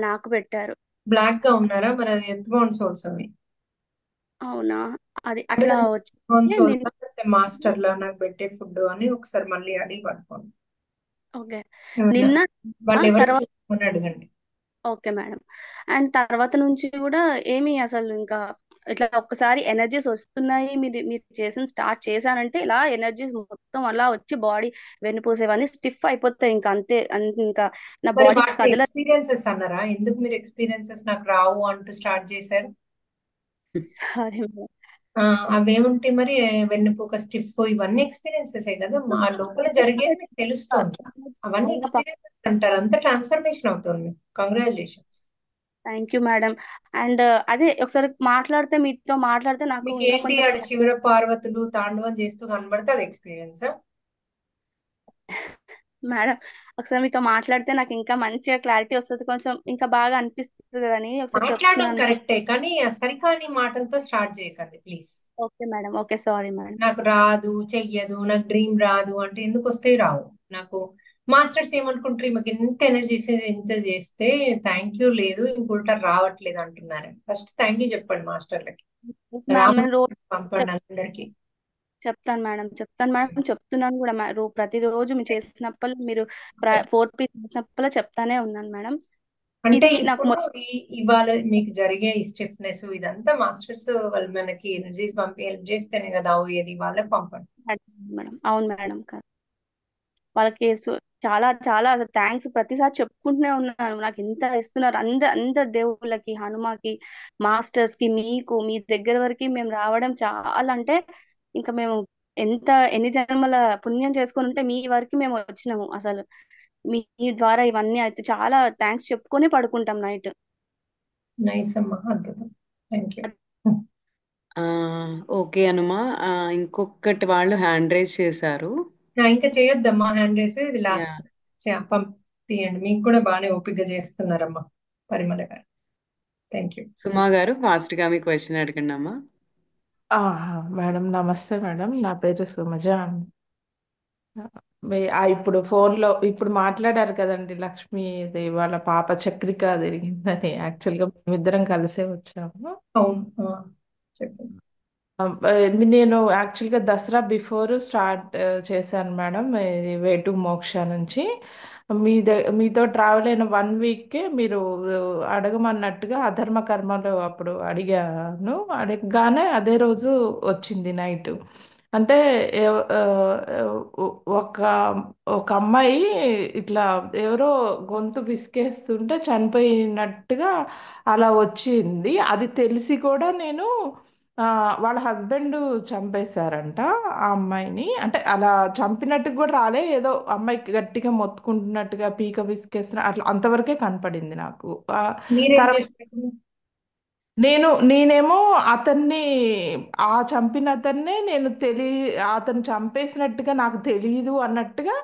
నాకు పెట్టారు. బ్లాక్ గా ఉన్నారా? మరి అది ఎత్తుకోండి సోల్స్ అవి. అవునా? అది అట్లా వచ్చింది. నేను మాస్టర్ లా నాకు పెట్టే ఫుడ్ అని ఒకసారి మళ్ళీ అడిగి పట్టుకోండి. ఓకే ఏమన్నా నిన్న వాళ్ళు ఎవరు తర్వాత అని అడగండి. Okay madam. అండ్ తర్వాత నుంచి కూడా ఏమి అసలు ఇంకా ఇట్లా ఒక్కసారి ఎనర్జీస్ వస్తున్నాయి, మీరు మీరు స్టార్ట్ చేశానంటే ఇలా ఎనర్జీస్ మొత్తం అలా వచ్చి బాడీ వెన్నుపూసేవన్నీ స్టిఫ్ అయిపోతాయి. ఇంకా అంతే ఇంకా నా మరి బాడీ వాటి కదల. ఎక్స్పీరియన్సెస్ అన్నారా? ఎందుకు మీరు ఎక్స్పీరియన్సెస్ నాకు రావు అంటూ స్టార్ట్ చేశారు? Sorry madam. అవేముంటాయి మరి? వెన్నుపూక స్టిఫ్ ఇవన్నీ ఎక్స్పీరియన్సెస్ కదా, మా లోపల జరిగేది మీకు తెలుస్తుంది. అవన్నీ ఎక్స్పీరియన్సెస్ అంటారు. అంతా ట్రాన్స్ఫర్మేషన్ అవుతుంది. Congratulations. Thank you madam. And అదే ఒకసారి మీతో మాట్లాడితే నాకు మీకు ఇంకా ఏంటి కొంచెం ఆడ శివ పార్వతులు తాండవం చేస్తూ కనబడితే అది ఎక్స్పీరియన్స్? మేడం ఒకసారి మీతో మాట్లాడితే నాకు ఇంకా మంచిగా క్లారిటీ వస్తుంది, కొంచెం ఇంకా బాగా అనిపిస్తుంది అని ఒకసారి మాట్లాడడం చెప్తున్నాను. కరెక్టే, కానీ ఆ సరికాని మాటలతో స్టార్ట్ చేయకండి please. Okay madam. Okay sorry madam. నాకు రాదు, చెయ్యదు, నాకు డ్రీమ్ రాదు అంటే ఎందుకు వస్తాయి? రావు. నాకు మాస్టర్స్ ఏమనుకుంటారు, మాకు ఎంత ఎనర్జీ ఎంత చేస్తే థ్యాంక్ యూ లేదు, ఇంకొల్టా రావట్లేదు అంటున్నారు. ఫస్ట్ థ్యాంక్ యూ చెప్పండి మాస్టర్లకి. నేను రోజు పంపండి అందరికి. చెప్తాను మేడం. చెప్తున్నాను కూడా. ప్రతిరోజు మీరు చేసినప్పుడు, మీరు 4P చేసినప్పుడు చెప్తానే ఉన్నాను మేడం. అంటే ఇది నాకు ఇప్పుడు ఇవాళ మీకు జరిగే ఈ స్టిఫ్నెస్ ఇదంతా మాస్టర్స్ వాళ్ళు మనకి ఎనర్జీస్ పంపి హెల్ప్ చేస్తేనే కదా అయ్యేది. వాళ్ళకి పంపండి మేడం. అవును మేడం. వాళ్ళకి చాలా చాలా థ్యాంక్స్ ప్రతిసారి చెప్పుకుంటూనే ఉన్నాను. నాకు ఇంత ఇస్తున్నారు అందరు దేవుళ్ళకి, హనుమాకి, మాస్టర్స్ కి, మీకు మీ దగ్గర వరకు మేము రావడం చాలా అంటే ఇంకా మేము ఎన్ని జన్మల పుణ్యం చేసుకొని ఉంటే మీ వరకు మేము వచ్చినాము. అసలు మీ ద్వారా ఇవన్నీ అయితే చాలా థ్యాంక్స్ చెప్పుకొని పడుకుంటాం నైట్. నైస్ అమ్మా, అద్భుతం. Thank you. ఓకే అనుమా. ఇంకొకటి వాళ్ళు హ్యాండ్ రైజ్ చేశారు. ఇంకా చేయొద్దమ్మా హ్యాండ్ రైస్, ఇది లాస్ట్. తీయండి. మీకు కూడా బాగానే ఓపిక చేస్తున్నారమ్మా పరిమళ గారు. Thank you. సుమా గారు ఫాస్ట్ గా మీ క్వశ్చన్ అడగండి అమ్మా. మేడం నమస్తే మేడం, నా పేరు సుమజ. ఇప్పుడు ఫోన్లో ఇప్పుడు మాట్లాడారు కదండి, లక్ష్మి వాళ్ళ పాప చక్రిక జరిగిందని. యాక్చువల్గా మేమిద్దరం కలిసే వచ్చాము. నేను యాక్చువల్గా దసరా బిఫోర్ స్టార్ట్ చేశాను మేడం, వే టు మోక్ష నుంచి. మీతో ట్రావెల్ అయిన 1 వీక్కే మీరు అడగమన్నట్టుగా అధర్మ కర్మలు అప్పుడు అడిగాను. అడగగానే అదే రోజు వచ్చింది నైట్. అంటే ఒక ఒక అమ్మాయి ఇట్లా ఎవరో గొంతు పిసికేస్తుంటే చనిపోయినట్టుగా అలా వచ్చింది. అది తెలిసి కూడా నేను వాళ్ళ హస్బెండ్ చంపేశారంట ఆ అమ్మాయిని. అంటే అలా చంపినట్టు కూడా రాలే, ఏదో అమ్మాయికి గట్టిగా మొత్తుకుంటున్నట్టుగా పీక విసికేస్తున్న అట్లా అంతవరకే కనపడింది నాకు. నేనేమో అతన్ని చంపిన అతన్నే నేను అతను చంపేసినట్టుగా నాకు తెలియదు అన్నట్టుగా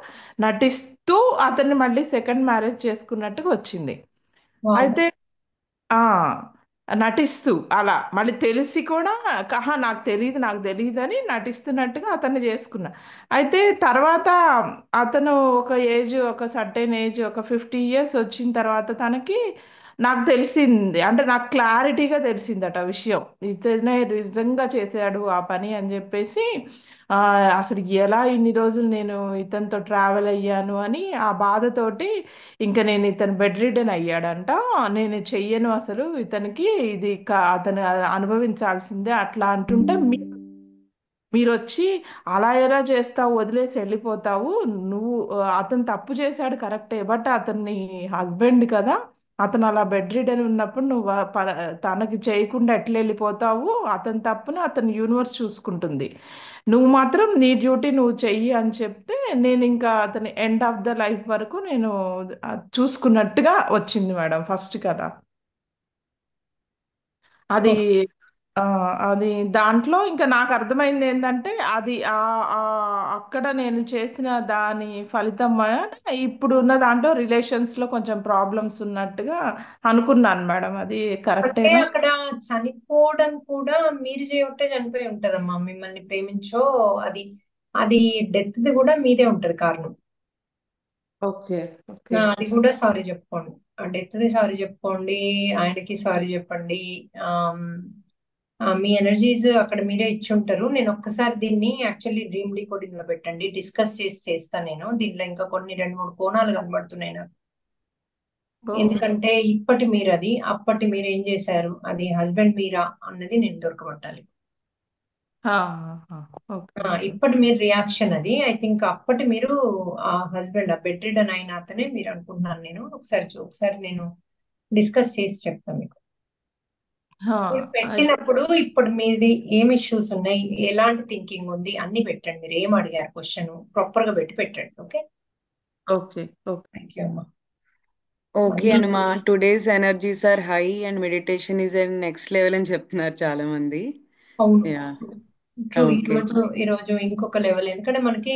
నటిస్తూ అతన్ని మళ్ళీ సెకండ్ మ్యారేజ్ చేసుకున్నట్టుగా వచ్చింది. అయితే నటిస్తూ అలా మళ్ళీ తెలిసి కూడా నాకు తెలియదు అని నటిస్తున్నట్టుగా అతన్ని చేసుకున్నా. అయితే తర్వాత అతను ఒక సర్టెన్ ఏజ్, ఒక 50 years వచ్చిన తర్వాత తనకి నాకు తెలిసింది, అంటే నాకు క్లారిటీగా తెలిసిందట విషయం. ఇతనే నిజంగా చేశాడు ఆ పని అని చెప్పేసి. అసలు ఎలా ఇన్ని రోజులు నేను ఇతనితో ట్రావెల్ అయ్యాను అని ఆ బాధతోటి ఇంకా నేను ఇతను బెడ్ రిడన్ అయ్యాడంట. నేను చెయ్యను అసలు ఇతనికి, ఇది అతను అనుభవించాల్సిందే అట్లా అంటుంటే మీరు వచ్చి అలా ఎలా చేస్తావు, వదిలేసి వెళ్ళిపోతావు నువ్వు. అతను తప్పు చేశాడు కరెక్టే, బట్ అతన్ని హస్బెండ్ కదా, అతను అలా బెడ్ రిడన్ ఉన్నప్పుడు నువ్వు తనకి చేయకుండా ఎట్లా వెళ్ళిపోతావు, అతని తప్పును అతను యూనివర్స్ చూసుకుంటుంది, నువ్వు మాత్రం నీ డ్యూటీ నువ్వు చెయ్యి అని చెప్తే నేను ఇంకా అతని ఎండ్ ఆఫ్ ద లైఫ్ వరకు నేను చూసుకున్నట్టుగా వచ్చింది మేడం ఫస్ట్ కదా. అది అది దాంట్లో ఇంకా నాకు అర్థమైంది ఏంటంటే అది అక్కడ నేను చేసిన దాని ఫలితం వలన ఇప్పుడు ఉన్న దాంట్లో రిలేషన్స్ లో కొంచెం ప్రాబ్లమ్స్ ఉన్నట్టుగా అనుకున్నాను మేడం. అది అంటే కరెక్టేనా? అక్కడ చనిపోవడం కూడా మీరు చేయబట్టే చనిపోయి ఉంటదమ్మా. మిమ్మల్ని ప్రేమించో అది అది డెత్ ది కూడా మీదే ఉంటది కారణం. ఓకే ఓకే అది కూడా సారీ చెప్పుకోండి. ఆ డెత్ ది సారీ చెప్పుకోండి, ఆయనకి సారీ చెప్పండి. మీ ఎనర్జీస్ అక్కడ మీరే ఇచ్చి ఉంటారు. నేను ఒక్కసారి దీన్ని యాక్చువల్లీ డ్రీమ్ డీకోడింగ్ లో పెట్టండి, డిస్కస్ చేస్తాను నేను. దీంట్లో ఇంకా కొన్ని 2-3 కోణాలు కనబడుతున్నాయి నాకు. ఎందుకంటే ఇప్పటి మీరు అది, అప్పటి మీరు ఏం చేశారు, అది హస్బెండ్ మీరా అన్నది నేను దొరకబట్టాలి. ఓకే ఇప్పటి మీరు రియాక్షన్ అది, ఐ థింక్ అప్పటి మీరు ఆ హస్బెండ్, ఆ బెడ్ రిడన్ అయిన అతనే మీరు అనుకుంటున్నాను నేను. ఒకసారి నేను డిస్కస్ చేసి చెప్తాను మీకు. మీరు పెట్టినప్పుడు ఇప్పుడు మీది ఏం ఇష్యూస్ ఉన్నాయి, ఎలాంటి థింకింగ్ ఉంది అన్ని పెట్టండి. మీరు ఏం అడిగారు క్వశ్చన్ ప్రాపర్ గా పెట్టండి. Okay okay okay thank you అమ్మా. Okay Anuma, today's energies are high and meditation is and next level అని చెప్తున్నారు చాలా మంది. అవును యా ట్రూ. ఓకే ఈరోజు ఇంకొక లెవెల్, ఎందుకంటే మనకి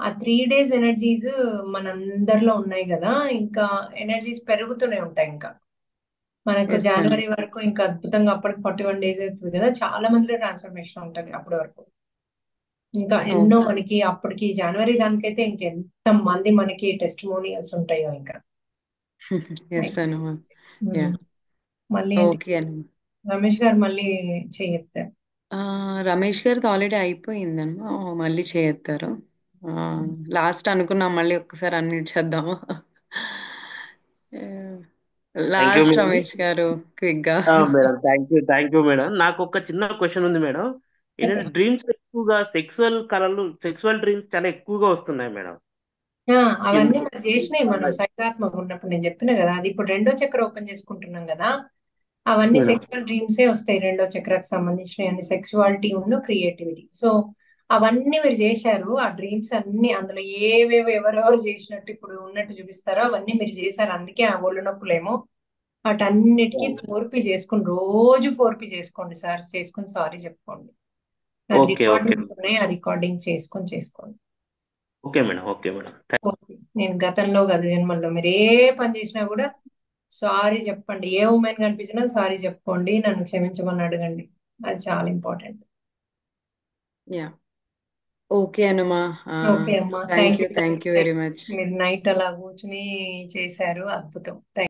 ఆ 3 days ఎనర్జీస్ మనందరిలో ఉన్నాయి కదా, ఇంకా ఎనర్జీస్ పెరుగుతూనే ఉంటాయి. ఇంకా మనకు ఎస్ అను జనవరి వరకు ఇంకా అద్భుతంగా, అప్పటికి 41 days అవుతుంది కదా, చాలా మందిలో ట్రాన్స్ఫర్మేషన్ ఉంటుంది అప్పటి వరకు. ఇంకా ఎన్నో ఓకే మనకి అప్పటికి జనవరి దానికైతే ఇంకెంత మంది మనకి టెస్టిమోనియల్స్ ఉంటాయో ఇంకా. ఎస్ అనుమా. యా మళ్ళీ ఏంటి ఓకే అనుమా. రమేష్ గారు మళ్ళీ చేయెత్తారు. రమేష్ గారితో ఆల్రెడీ అయిపోయిందనుమా, మళ్ళీ చేస్తారు. లాస్ట్ అనుకున్నాం, మళ్ళీ ఒక్కసారి అన్మ్యూట్ చేద్దాము. Thank you last madam. Ramesh గారు క్విక్ గా. Madam thank you madam. నాకు ఒక చిన్న క్వశ్చన్ ఉంది మేడం. ఏంటంటే డ్రీమ్స్ ఎక్కువగా సెక్సువల్ డ్రీమ్స్ చాలా ఎక్కువగా వస్తున్నాయి మేడం. అవన్నీ ఎందుకు? మనం చేసినాయి. మనం సైతాత్మక ఉన్నప్పుడు నేను చెప్పిన కదా, అది ఇప్పుడు 2వ చక్ర ఓపెన్ చేసుకుంటున్నాం కదా, అవన్నీ మేడం సెక్సువల్ డ్రీమ్సే వస్తాయి. 2వ చక్రకు సంబంధించిన అన్ని సెక్సువాలిటీ ఉన్న క్రియేటివిటీ. సో అవన్నీ మీరు చేశారు. ఆ డ్రీమ్స్ అన్ని అందులో ఏవేవో ఎవరెవరు చేసినట్టు ఇప్పుడు ఉన్నట్టు చూపిస్తారో అవన్నీ మీరు చేశారు. అందుకే ఆ ఒళ్ళు నొప్పులేమో. వాటన్నిటికీ 4P చేసుకుని, రోజు 4P చేసుకోండి సార్, చేసుకుని సారీ చెప్పుకోండి. అది ఓకే రికార్డింగ్స్ ఉన్నాయి, ఆ రికార్డింగ్ చేసుకోండి. Okay madam. Okay madam. నేను గతంలో గత జన్మల్లో మీరు ఏ పని చేసినా కూడా సారీ చెప్పండి. ఏ ఉమెన్ కనిపించినా సారీ చెప్పుకోండి, నన్ను క్షమించమని అడగండి. అది చాలా important. Yeah okay Anuma. Okay అమ్మా, thank you thank you very much. మీరు నైట్ అలా కూర్చుని చేశారు, అద్భుతం.